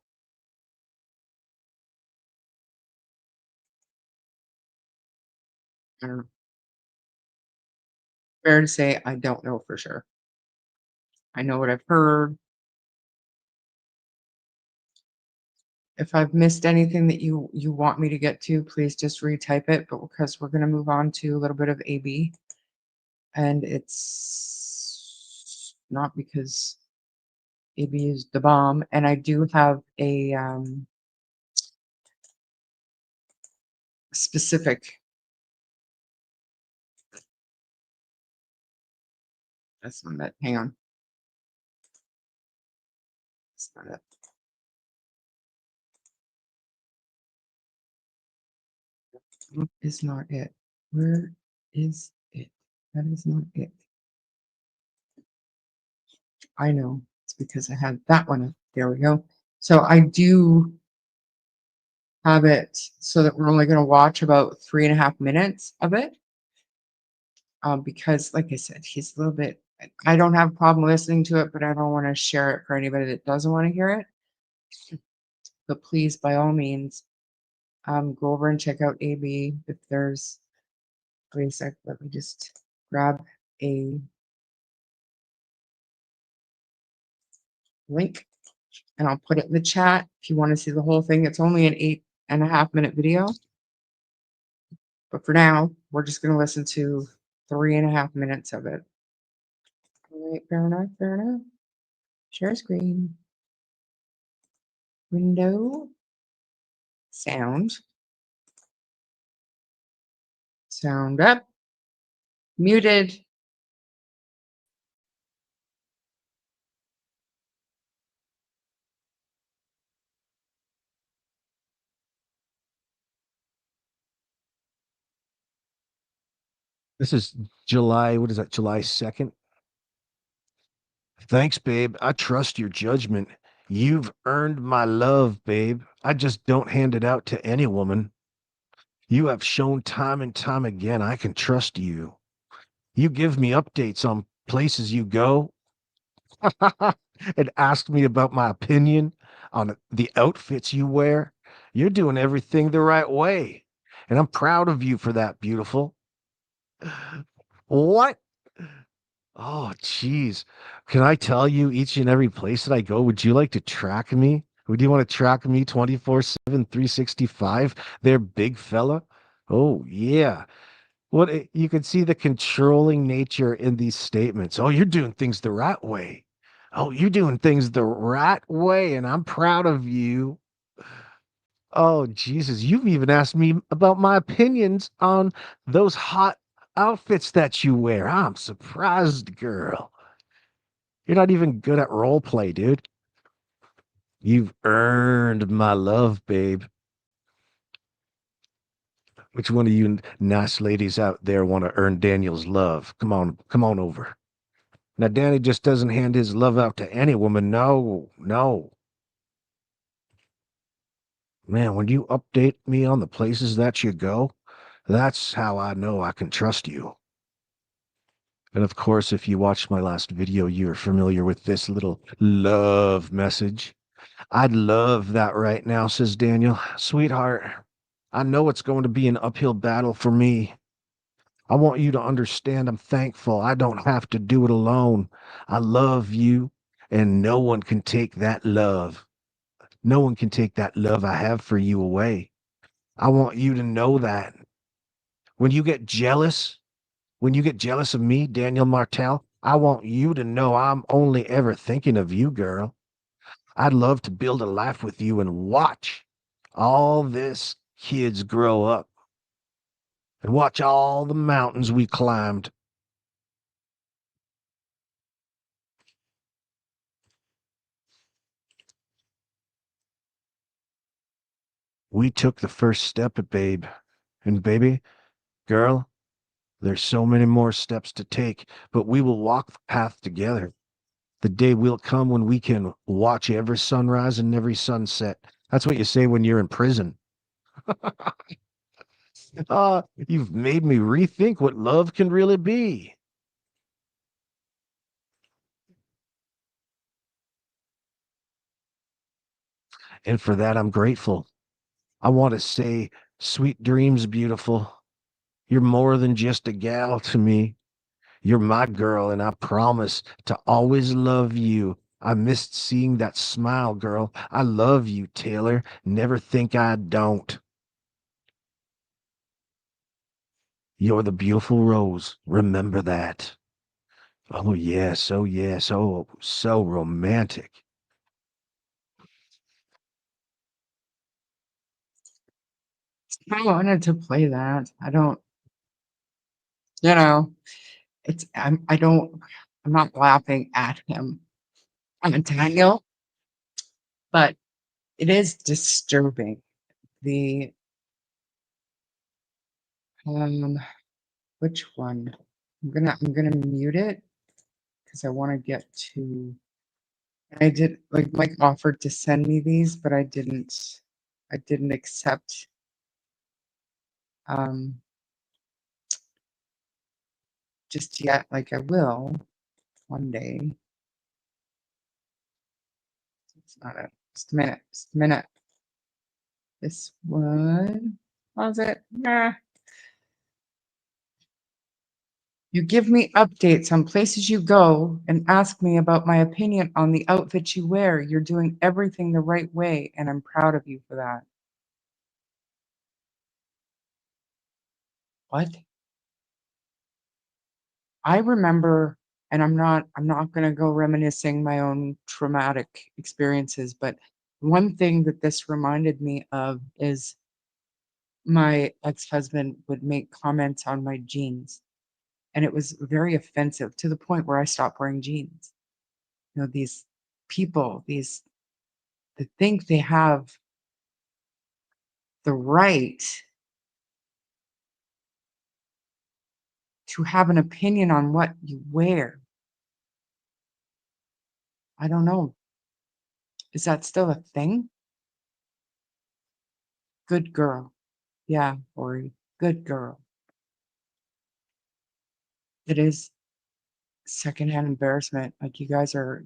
I don't know. Fair to say, I don't know for sure. I know what I've heard. If I've missed anything that you want me to get to, please just retype it. But because we're going to move on to a little bit of AB, and it's not because AB is the bomb, and I do have a specific. That's not it. Hang on. That's not it. That is not it. Where is it? That is not it. I know. It's because I had that one. There we go. So I do have it so that we're only going to watch about 3.5 minutes of it. Because like I said, he's a little bit, I don't have a problem listening to it, but I don't want to share it for anybody that doesn't want to hear it. But please, by all means, go over and check out AB if there's, wait a sec, let me just grab a link and I'll put it in the chat if you want to see the whole thing. It's only an 8.5 minute video. But for now, we're just going to listen to 3.5 minutes of it. All right, fair enough, fair enough. Share screen. Window. Sound. Sound up. Muted. This is July, what is that, July 2nd? Thanks, babe. I trust your judgment. You've earned my love, babe. I just don't hand it out to any woman. You have shown time and time again I can trust you. You give me updates on places you go and ask me about my opinion on the outfits you wear. You're doing everything the right way. And I'm proud of you for that, beautiful. What? Oh, geez. Can I tell you each and every place that I go? Would you like to track me? Would you want to track me 24/7, 365? There, big fella. Oh, yeah. You can see the controlling nature in these statements. Oh, you're doing things the right way. Oh, you're doing things the right way, and I'm proud of you. Oh, Jesus. You've even asked me about my opinions on those hot outfits that you wear. I'm surprised, girl. You're not even good at role play, dude. You've earned my love, babe. Which one of you nice ladies out there want to earn Daniel's love? Come on over. Now, Danny just doesn't hand his love out to any woman. No, no. Man, when you update me on the places that you go, that's how I know I can trust you. And of course, if you watched my last video, you're familiar with this little love message. I'd love that right now, says Daniel. Sweetheart, I know it's going to be an uphill battle for me. I want you to understand I'm thankful I don't have to do it alone. I love you, and no one can take that love. No one can take that love I have for you away. I want you to know that. When you get jealous, when you get jealous of me, Daniel Martel, I want you to know I'm only ever thinking of you, girl. I'd love to build a life with you and watch all this kids grow up and watch all the mountains we climbed. We took the first step, babe. And baby, girl, there's so many more steps to take, but we will walk the path together. The day will come when we can watch every sunrise and every sunset. That's what you say when you're in prison. You've made me rethink what love can really be. And for that, I'm grateful. I want to say, sweet dreams, beautiful. You're more than just a gal to me. You're my girl, and I promise to always love you. I missed seeing that smile, girl. I love you, Taylor. Never think I don't. You're the beautiful rose. Remember that. Oh, yes. Oh, yes. Oh, so romantic. I wanted to play that. I don't, you know, I'm not laughing at him. I'm a Daniel, but it is disturbing. The, which one? I'm gonna mute it because I want to get to, I did, like Mike offered to send me these, but I didn't I didn't accept just yet, like I will one day. It's not it. Just a minute. Just a minute. This one. Was it? Nah. You give me updates on places you go and ask me about my opinion on the outfit you wear. You're doing everything the right way, and I'm proud of you for that. What? I remember, and I'm not going to go reminiscing my own traumatic experiences, but one thing that this reminded me of is my ex-husband would make comments on my jeans, and it was very offensive to the point where I stopped wearing jeans. You know, these people, these that think they have the right to have an opinion on what you wear. I don't know. Is that still a thing? Good girl. Yeah, Ori. Good girl. It is secondhand embarrassment. Like you guys are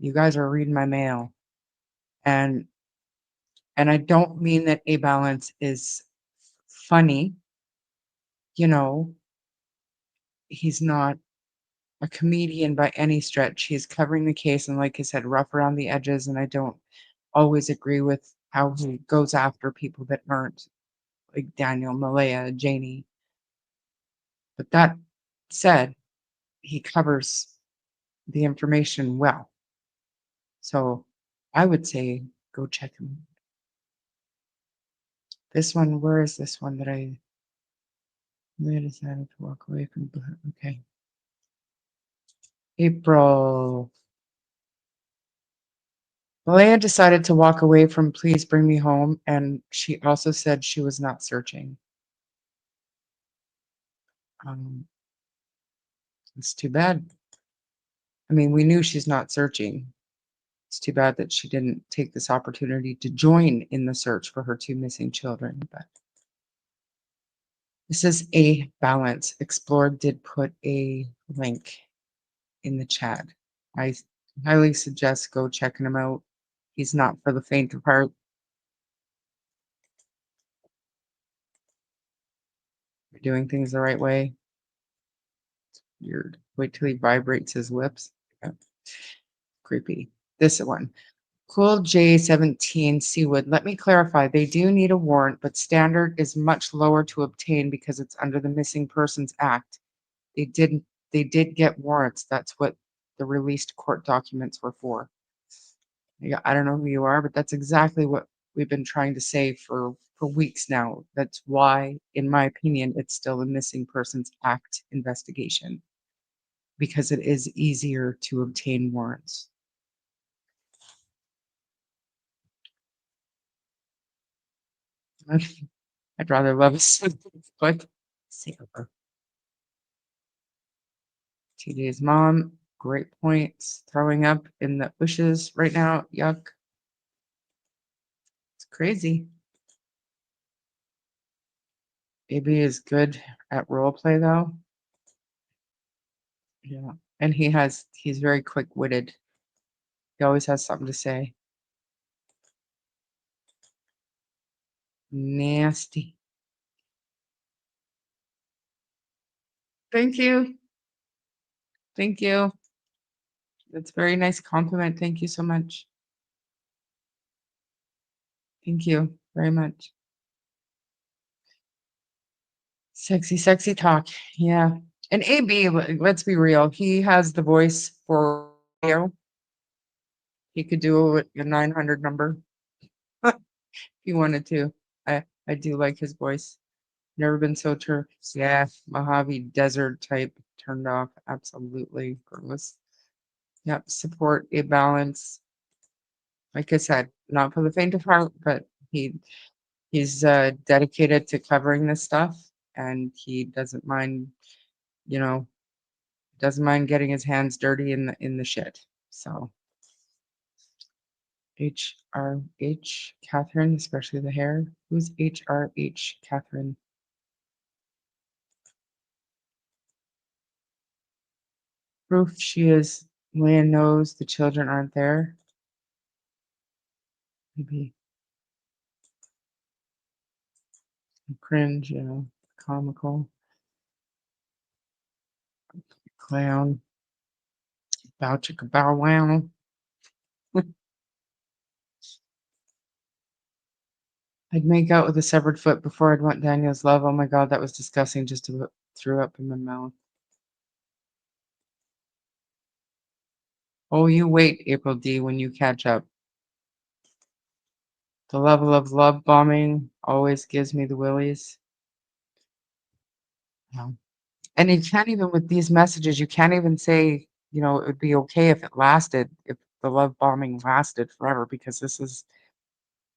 reading my mail. And I don't mean that A Balance is funny. You know, he's not a comedian by any stretch. He's covering the case and like I said, rough around the edges, and I don't always agree with how he goes after people that aren't like Daniel, Malaya, Janie. But that said, he covers the information well. So I would say go check him. This one, where is this one that I decided to walk away from? Okay. April. Malaya decided to walk away from Please Bring Me Home, and she also said she was not searching. It's too bad. I mean, we knew she's not searching. It's too bad that she didn't take this opportunity to join in the search for her two missing children. But this is A Balance. Explore did put a link in the chat. I highly suggest go checking him out. He's not for the faint of heart. You're doing things the right way. Weird. Wait till he vibrates his lips. Yeah. Creepy. This one. Cool J17 Seawood. Let me clarify. They do need a warrant, but standard is much lower to obtain because it's under the Missing Persons Act. They did get warrants. That's what the released court documents were for. Yeah, I don't know who you are, but that's exactly what we've been trying to say for weeks now. That's why, in my opinion, it's still a Missing Persons Act investigation, because it is easier to obtain warrants. I'd rather love a but sailor. TJ's mom, great points. Throwing up in the bushes right now. Yuck. It's crazy. Baby is good at role play though. Yeah. And he's very quick-witted. He always has something to say. Nasty. Thank you. Thank you. That's a very nice compliment. Thank you so much. Thank you very much. Sexy, sexy talk. Yeah. And AB, let's be real. He has the voice for radio. He could do a 900 number if he wanted to. I do like his voice. Never been so yeah, Mojave Desert type turned off. Absolutely gross. Yep, support A Balance. Like I said, not for the faint of heart, but he's dedicated to covering this stuff, and he doesn't mind, you know, doesn't mind getting his hands dirty in the shit. So HRH Catherine, especially the hair. Who's HRH Catherine? Proof she is. Leanne knows the children aren't there. Maybe cringe, you know, comical. Clown. Bow chicka bow wow. I'd make out with a severed foot before I'd want Daniel's love. Oh my god, that was disgusting. Just about threw up in my mouth. Oh, you wait, April D, when you catch up. The level of love bombing always gives me the willies. No. And you can't even, with these messages, you can't even say, you know, it would be okay if it lasted, if the love bombing lasted forever, because this is,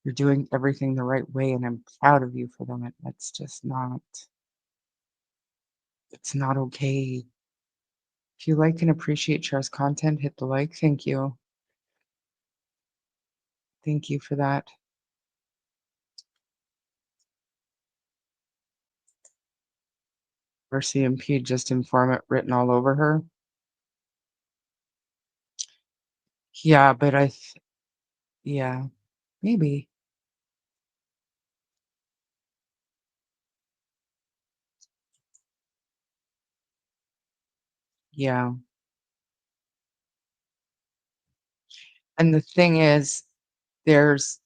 you're doing everything the right way, and I'm proud of you for that. That's just not, it's not okay. If you like and appreciate Char's content, hit the like. Thank you. Thank you for that. Or CMP just inform it written all over her. Yeah, but yeah, maybe. Yeah. And the thing is, there's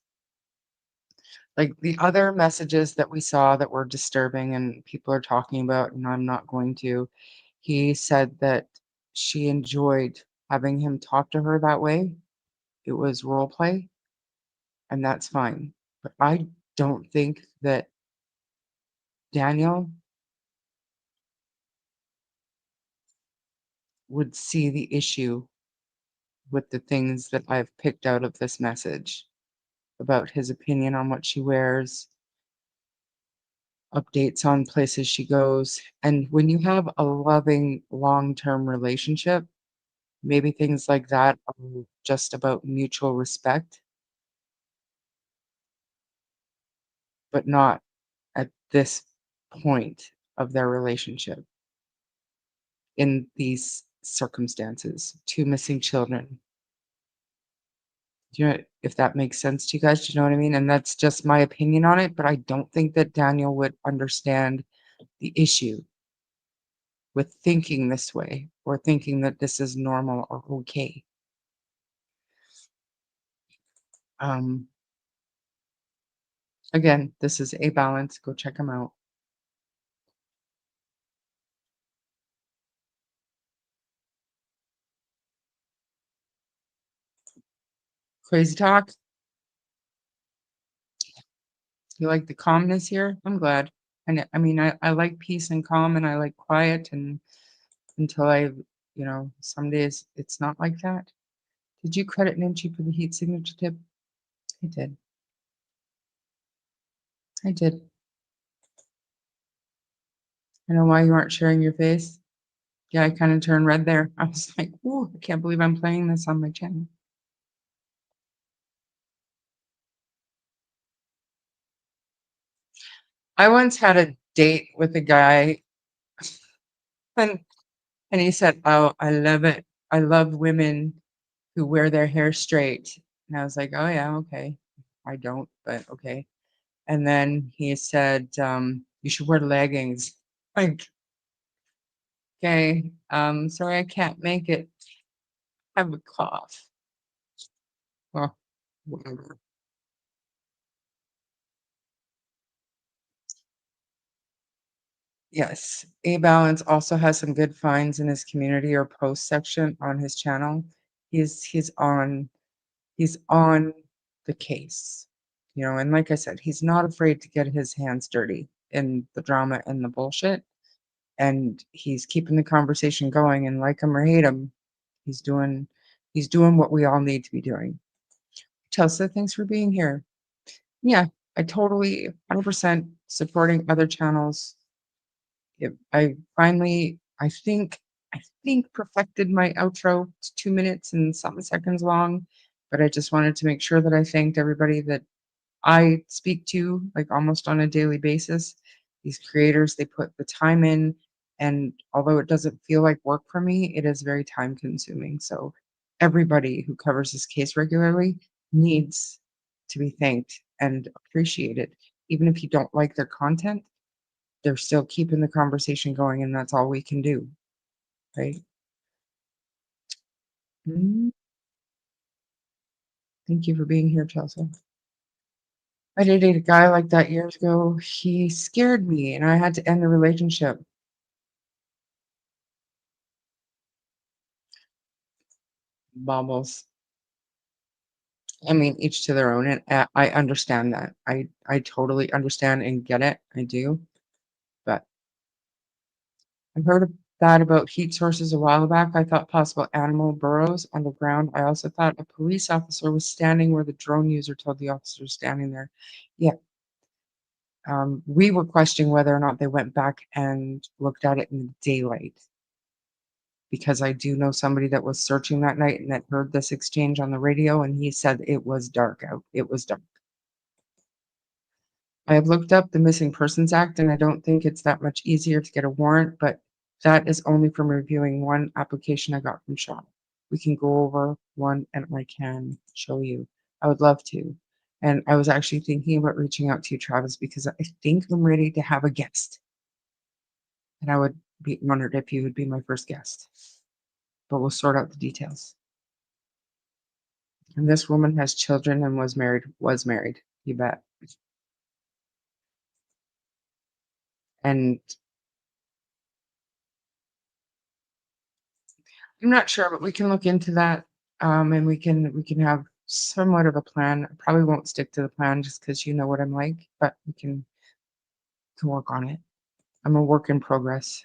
like the other messages that we saw that were disturbing and people are talking about, and I'm not going to. He said that she enjoyed having him talk to her that way. It was role play, and that's fine. But I don't think that Daniel would see the issue with the things that I've picked out of this message about his opinion on what she wears, updates on places she goes. And when you have a loving long-term relationship, maybe things like that are just about mutual respect, but not at this point of their relationship in these circumstances. Two missing children. Do you know if that makes sense to you guys? Do you know what I mean? And that's just my opinion on it, but I don't think that Daniel would understand the issue with thinking this way or thinking that this is normal or okay. Um, Again, this is A Balance. Go check them out. Crazy talk. You like the calmness here? I'm glad. And I mean, I like peace and calm, and I like quiet, and until some days it's not like that. Did you credit Ninchi for the heat signature tip? I did. I did. I know why you aren't sharing your face. Yeah, I kind of turned red there. I was like, "Ooh, I can't believe I'm playing this on my channel." I once had a date with a guy, and he said, "Oh, I love it. I love women who wear their hair straight." And I was like, "Oh yeah, okay." I don't, but okay. And then he said, "You should wear leggings." Like, okay, sorry, I can't make it. I have a cough. Well, whatever. Yes, A Balance also has some good finds in his community or post section on his channel. He's on the case, and like I said, he's not afraid to get his hands dirty in the drama and the bullshit, and he's keeping the conversation going. And like him or hate him, he's doing what we all need to be doing. Chelsea, thanks for being here. Yeah, I totally 100% supporting other channels. I finally, I think perfected my outro. It's 2 minutes and something seconds long. but I just wanted to make sure that I thanked everybody that I speak to, like, almost on a daily basis. These creators, they put the time in, and although it doesn't feel like work for me, it is very time consuming. So everybody who covers this case regularly needs to be thanked and appreciated. Even if you don't like their content, they're still keeping the conversation going, and that's all we can do, right? Mm, Thank you for being here, Chelsea. I dated a guy like that years ago. He scared me, and I had to end the relationship. Bubbles. I mean, each to their own, and I understand that. I totally understand and get it. I do, but I heard that about heat sources a while back. I thought possible animal burrows underground. I also thought a police officer was standing where the drone user told the officer standing there. Yeah, we were questioning whether or not they went back and looked at it in daylight, because I do know somebody that was searching that night and that heard this exchange on the radio, and he said it was dark out. It was dark. I have looked up the Missing Persons Act, and I don't think it's that much easier to get a warrant, but that is only from reviewing one application I got from Shaw. We can go over one and I can show you. I would love to. And I was actually thinking about reaching out to you, Travis, because I think I'm ready to have a guest. And I would be honored if you would be my first guest. But we'll sort out the details. And this woman has children and was married. Was married, you bet. And I'm not sure, but we can look into that, and we can have somewhat of a plan. I probably won't stick to the plan just because you know what I'm like, but we can work on it. I'm a work in progress.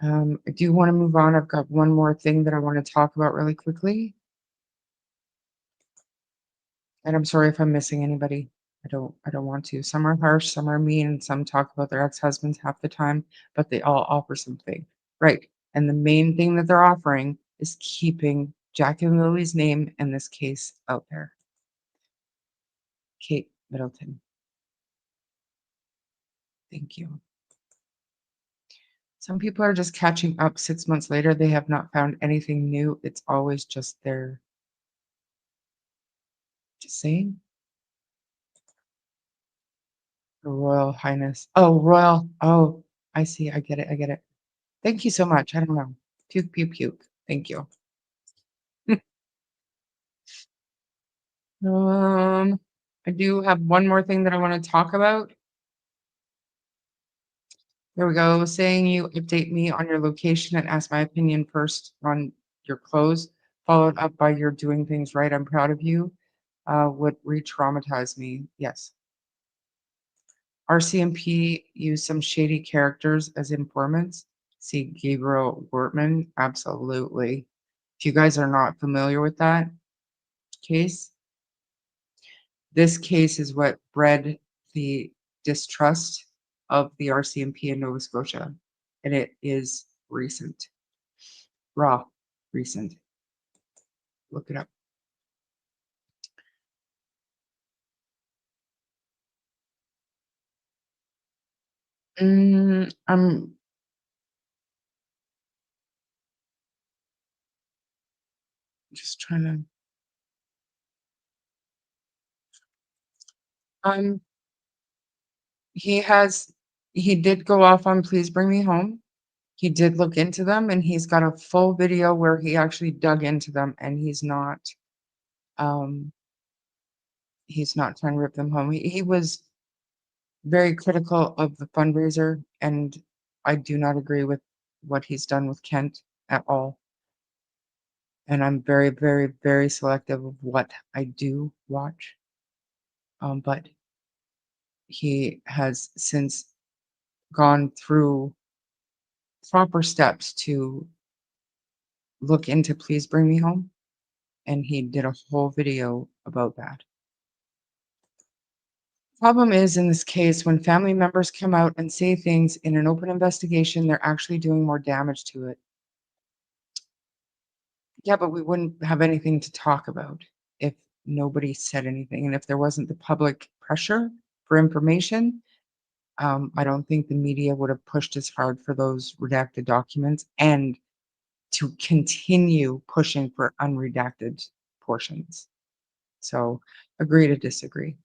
I do want to move on. I've got one more thing that I want to talk about really quickly, and I'm sorry if I'm missing anybody. I don't want to. Some are harsh, some are mean, and some talk about their ex-husbands half the time, but they all offer something. Right. And the main thing that they're offering is keeping Jack and Lily's name in this case out there. Kate Middleton. Thank you. Some people are just catching up 6 months later. They have not found anything new. It's always just their, just saying. Her Royal Highness. Oh, Royal. Oh, I see. I get it. I get it. Thank you so much. I don't know. Puke, puke, puke. Thank you. I do have one more thing that I want to talk about. There we go. Saying you update me on your location and ask my opinion first on your clothes, followed up by you're doing things right. I'm proud of you. Would re-traumatize me. Yes. RCMP used some shady characters as informants. See Gabriel Wortman. Absolutely. If you guys are not familiar with that case, this case is what bred the distrust of the RCMP in Nova Scotia, and it is recent. Raw, recent. Look it up. I'm just trying to. Um, he did go off on Please Bring Me Home. He did look into them, and he's got a full video where he actually dug into them, and um he's not trying to rip them home. He was very critical of the fundraiser, and I do not agree with what he's done with Kent at all. And I'm very, very, very selective of what I do watch. But he has since gone through proper steps to look into Please Bring Me Home, and he did a whole video about that. Problem is, in this case, when family members come out and say things in an open investigation, they're actually doing more damage to it. Yeah, but we wouldn't have anything to talk about if nobody said anything, and if there wasn't the public pressure for information, I don't think the media would have pushed as hard for those redacted documents and to continue pushing for unredacted portions. So, agree to disagree.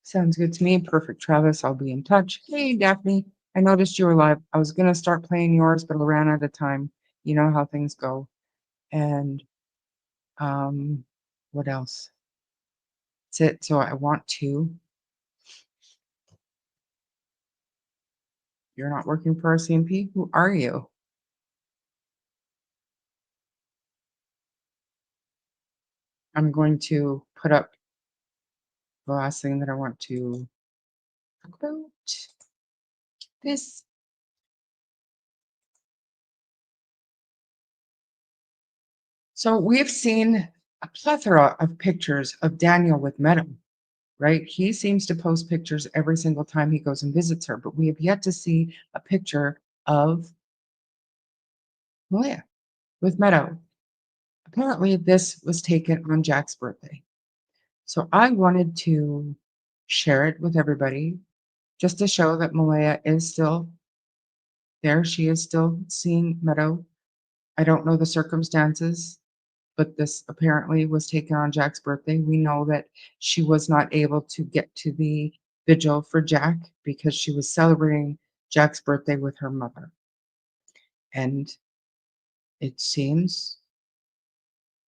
Sounds good to me. Perfect, Travis. I'll be in touch. Hey, Daphne, I noticed you were live. I was gonna start playing yours, but I ran out of time. You know how things go. And what else? That's it. So I want to. You're not working for RCMP? Who are you? I'm going to put up the last thing that I want to talk about. This. So we've seen a plethora of pictures of Daniel with Meadow, right? He seems to post pictures every single time he goes and visits her, but we have yet to see a picture of Maleyha with Meadow. Apparently, this was taken on Jack's birthday. So I wanted to share it with everybody just to show that Maleyha is still there. She is still seeing Meadow. I don't know the circumstances, but this apparently was taken on Jack's birthday. We know that she was not able to get to the vigil for Jack because she was celebrating Jack's birthday with her mother. And it seems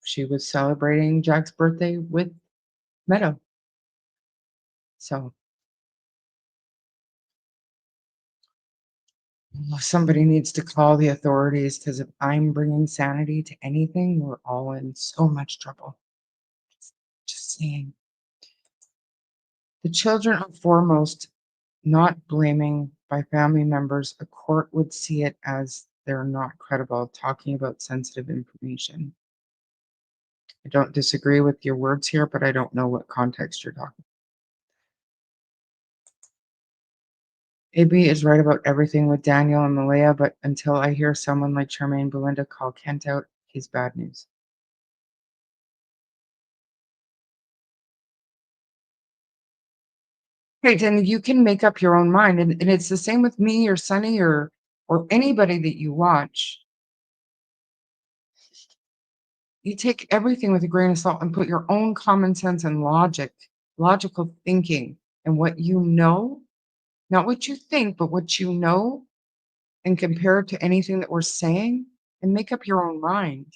she was celebrating Jack's birthday with Meadow. So somebody needs to call the authorities because if I'm bringing sanity to anything, we're all in so much trouble. Just saying. The children are foremost, not blaming by family members. A court would see it as they're not credible, talking about sensitive information. I don't disagree with your words here, but I don't know what context you're talking. AB is right about everything with Daniel and Maleyha, but until I hear someone like Charmaine Belinda call Kent out, he's bad news. Right, and you can make up your own mind, and it's the same with me or Sunny or anybody that you watch. You take everything with a grain of salt and put your own common sense and logical thinking, and what you know, not what you think, but what you know, and compare it to anything that we're saying, and make up your own mind.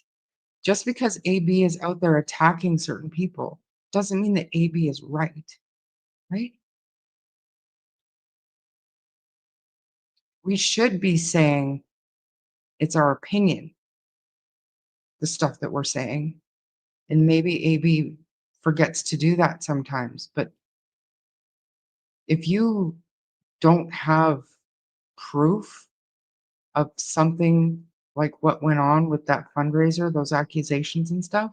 Just because AB is out there attacking certain people doesn't mean that AB is right, right? We should be saying it's our opinion, the stuff that we're saying. And maybe AB forgets to do that sometimes. But if you don't have proof of something like what went on with that fundraiser, those accusations and stuff,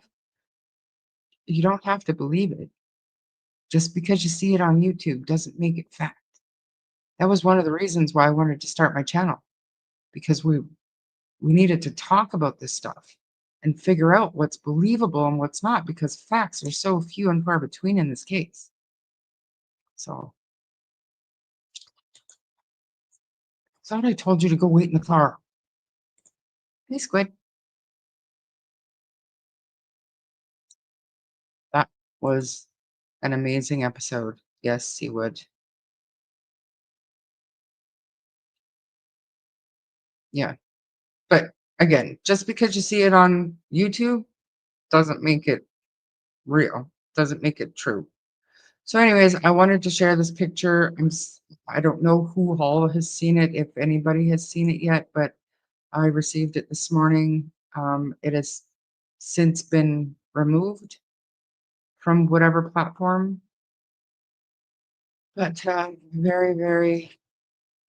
you don't have to believe it. Just because you see it on YouTube doesn't make it fact. That was one of the reasons why I wanted to start my channel, because we needed to talk about this stuff and figure out what's believable and what's not, because facts are so few and far between in this case. So, thought I told you to go wait in the car. Hey, Squid. That was an amazing episode. Yes, Seawood. Yeah. But again, just because you see it on YouTube doesn't make it real, doesn't make it true. So anyways, I wanted to share this picture. I don't know who all has seen it, if anybody has seen it yet, but I received it this morning. It has since been removed from whatever platform. But very, very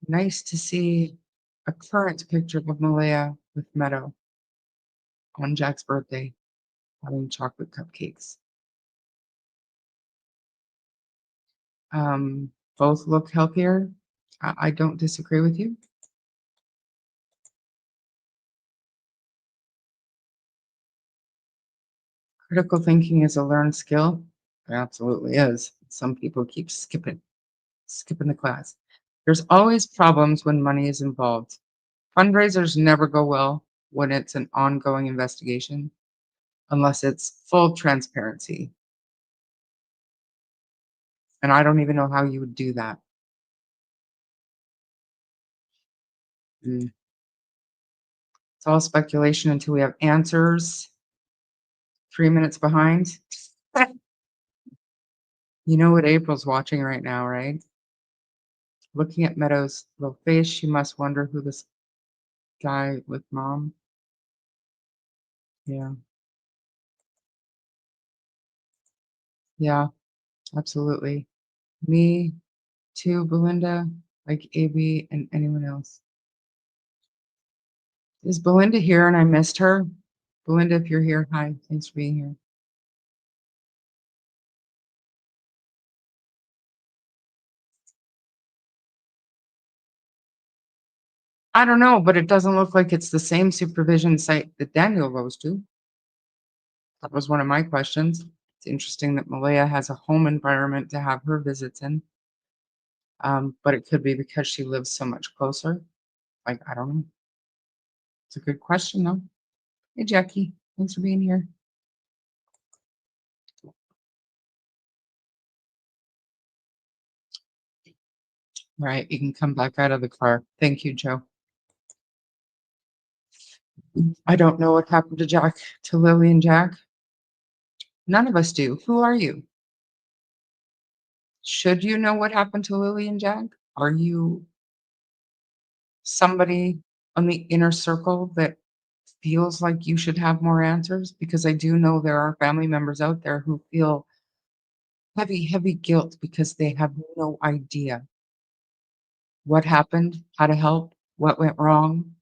nice to see a current picture of Maleyha with Meadow on Jack's birthday having chocolate cupcakes. Both look healthier. I don't disagree with you. Critical thinking is a learned skill. It absolutely is. Some people keep skipping the class. There's always problems when money is involved. Fundraisers never go well when it's an ongoing investigation, unless it's full transparency. And I don't even know how you would do that. It's all speculation until we have answers. 3 minutes behind. You know what April's watching right now, right? Looking at Meadows' little face, she must wonder who this guy with mom. Yeah. Yeah, absolutely. Me too, Belinda, like AB and anyone else. Is Belinda here and I missed her? Belinda, if you're here, hi. Thanks for being here. I don't know, but it doesn't look like it's the same supervision site that Daniel goes to. That was one of my questions. It's interesting that Maleyha has a home environment to have her visits in. But it could be because she lives so much closer. Like, I don't know. It's a good question, though. Hey, Jackie. Thanks for being here. Right, you can come back out of the car. Thank you, Joe. I don't know what happened to Jack, to Lily and Jack. None of us do. Who are you? Should you know what happened to Lily and Jack? Are you somebody on the inner circle that feels like you should have more answers? Because I do know there are family members out there who feel heavy, heavy guilt because they have no idea what happened, how to help, what went wrong.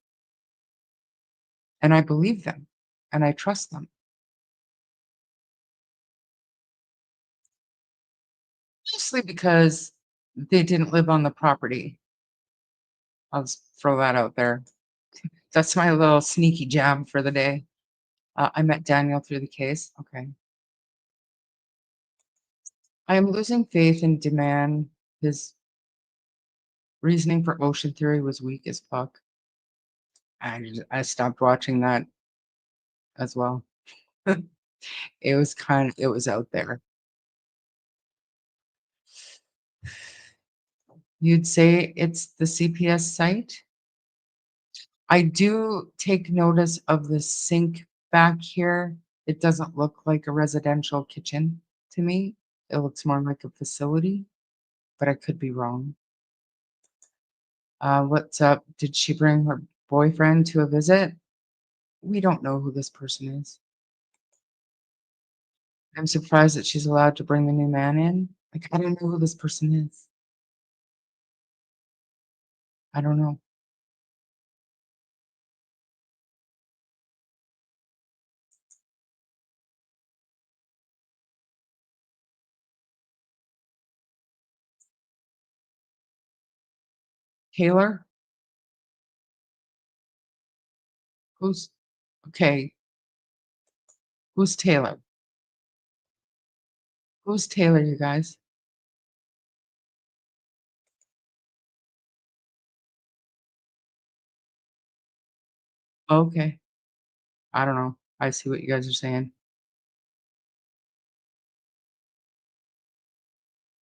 And I believe them and I trust them. Mostly because they didn't live on the property. I'll just throw that out there. That's my little sneaky jab for the day. I met Daniel through the case. Okay. I am losing faith in demand. His reasoning for ocean theory was weak as fuck. I stopped watching that as well. It was out there. You'd say it's the CPS site? I do take notice of the sink back here. It doesn't look like a residential kitchen to me. It looks more like a facility, but I could be wrong. What's up? Did she bring her boyfriend to a visit? We don't know who this person is. I'm surprised that she's allowed to bring the new man in. Like, I don't know who this person is. I don't know. Taylor? Who's okay? Who's Taylor? Who's Taylor, you guys? Okay. I don't know. I see what you guys are saying.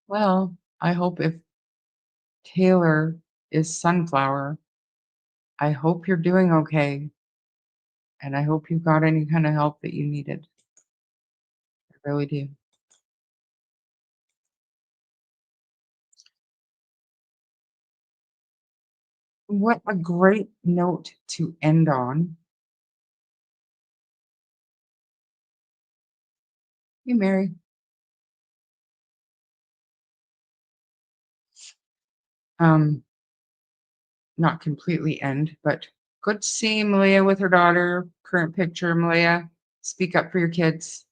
Well, I hope if Taylor is Sunflower, I hope you're doing okay. And I hope you got any kind of help that you needed. I really do. What a great note to end on. Hey, Mary. Not completely end, but good to see Maleyha with her daughter. Current picture, Maleyha, speak up for your kids.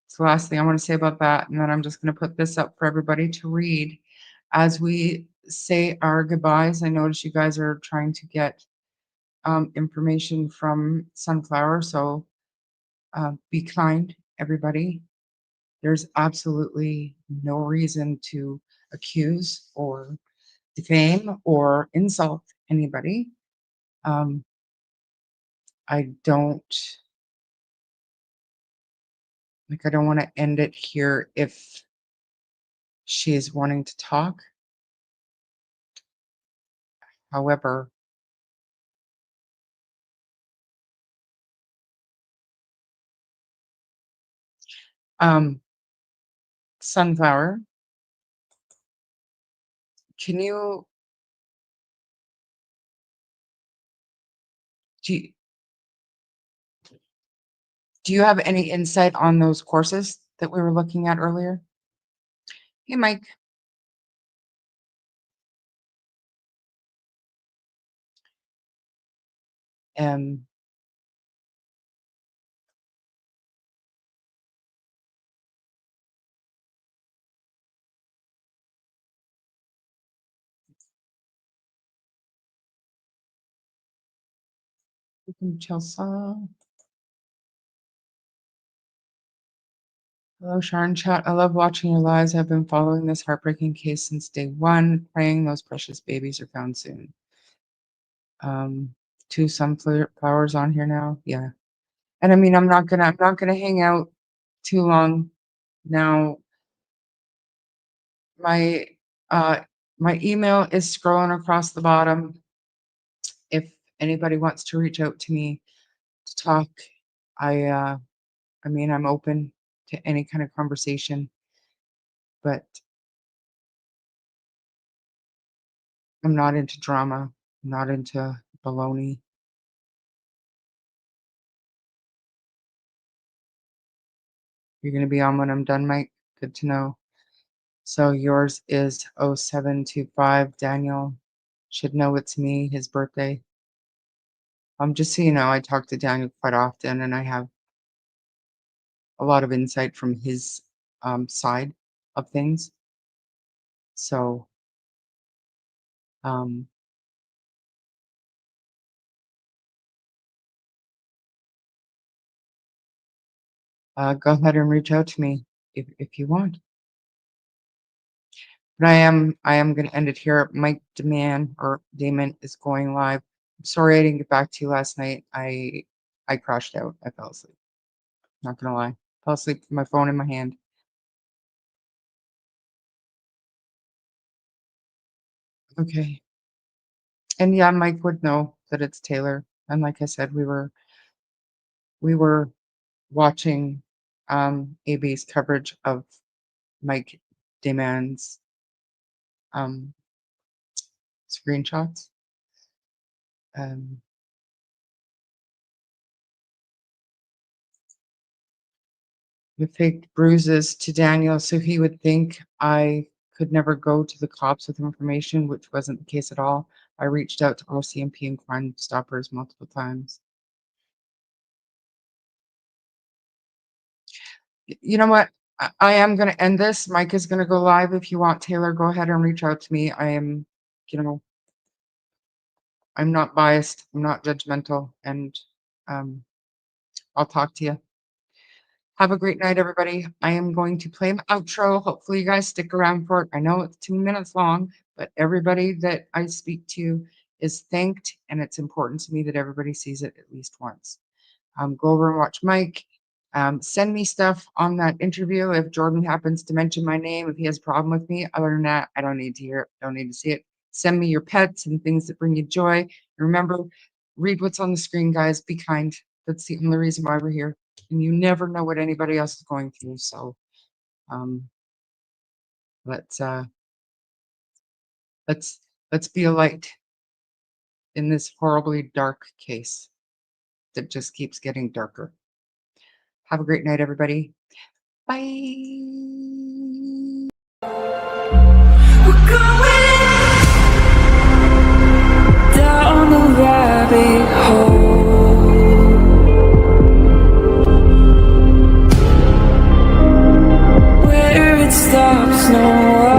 It's the last thing I want to say about that. And then I'm just going to put this up for everybody to read. As we say our goodbyes, I notice you guys are trying to get information from Sunflower, so be kind everybody. There's absolutely no reason to accuse or defame or insult anybody. I don't want to end it here if she is wanting to talk. However, Sunflower, can you do you, do you have any insight on those courses that we were looking at earlier? Hey, Mike. Chelsea. Hello, Sharon Chat. I love watching your lives. I've been following this heartbreaking case since day one, praying those precious babies are found soon. 2 sunflowers on here now. Yeah. And I mean, I'm not gonna hang out too long now. My my email is scrolling across the bottom. If anybody wants to reach out to me to talk, I mean, I'm open to any kind of conversation, but I'm not into drama. I'm not into baloney. You're gonna be on when I'm done, Mike? Good to know. So yours is 0725. Daniel should know it's me, his birthday. Just so you know, I talk to Daniel quite often, and I have a lot of insight from his side of things. So go ahead and reach out to me if you want. But I am going to end it here. Mike Damon is going live. I'm sorry I didn't get back to you last night. I crashed out. I fell asleep. Not gonna lie. Fell asleep with my phone in my hand. Okay. And yeah, Mike would know that it's Taylor. And like I said, we were watching AB's coverage of Mike Damon's screenshots. The fake bruises to Daniel, so he would think I could never go to the cops with information, which wasn't the case at all. I reached out to RCMP and Crime Stoppers multiple times. You know what? I am going to end this. Mike is going to go live. If you want, Taylor, go ahead and reach out to me. I am, I'm not biased. I'm not judgmental. And I'll talk to you. Have a great night, everybody. I am going to play my outro. Hopefully you guys stick around for it. I know it's 2 minutes long, but everybody that I speak to is thanked, and it's important to me that everybody sees it at least once. Go over and watch Mike. Send me stuff on that interview if Jordan happens to mention my name, if he has a problem with me. Other than that, I don't need to hear it, don't need to see it. Send me your pets and things that bring you joy. And remember, read what's on the screen, guys. Be kind. That's the only reason why we're here. And you never know what anybody else is going through. So let's be a light in this horribly dark case that just keeps getting darker. Have a great night, everybody. Bye. We're going down the rabbit hole. Where it stops, no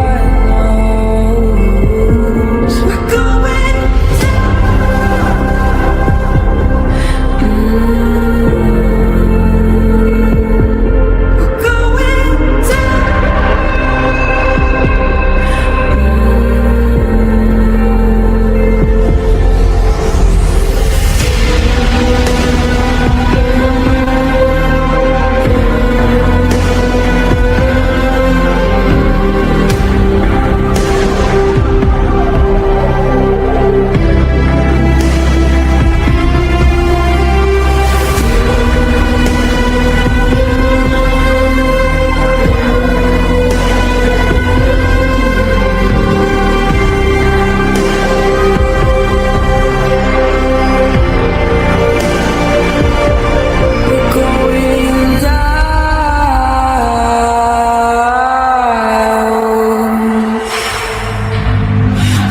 one knows. We're going down.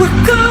We're going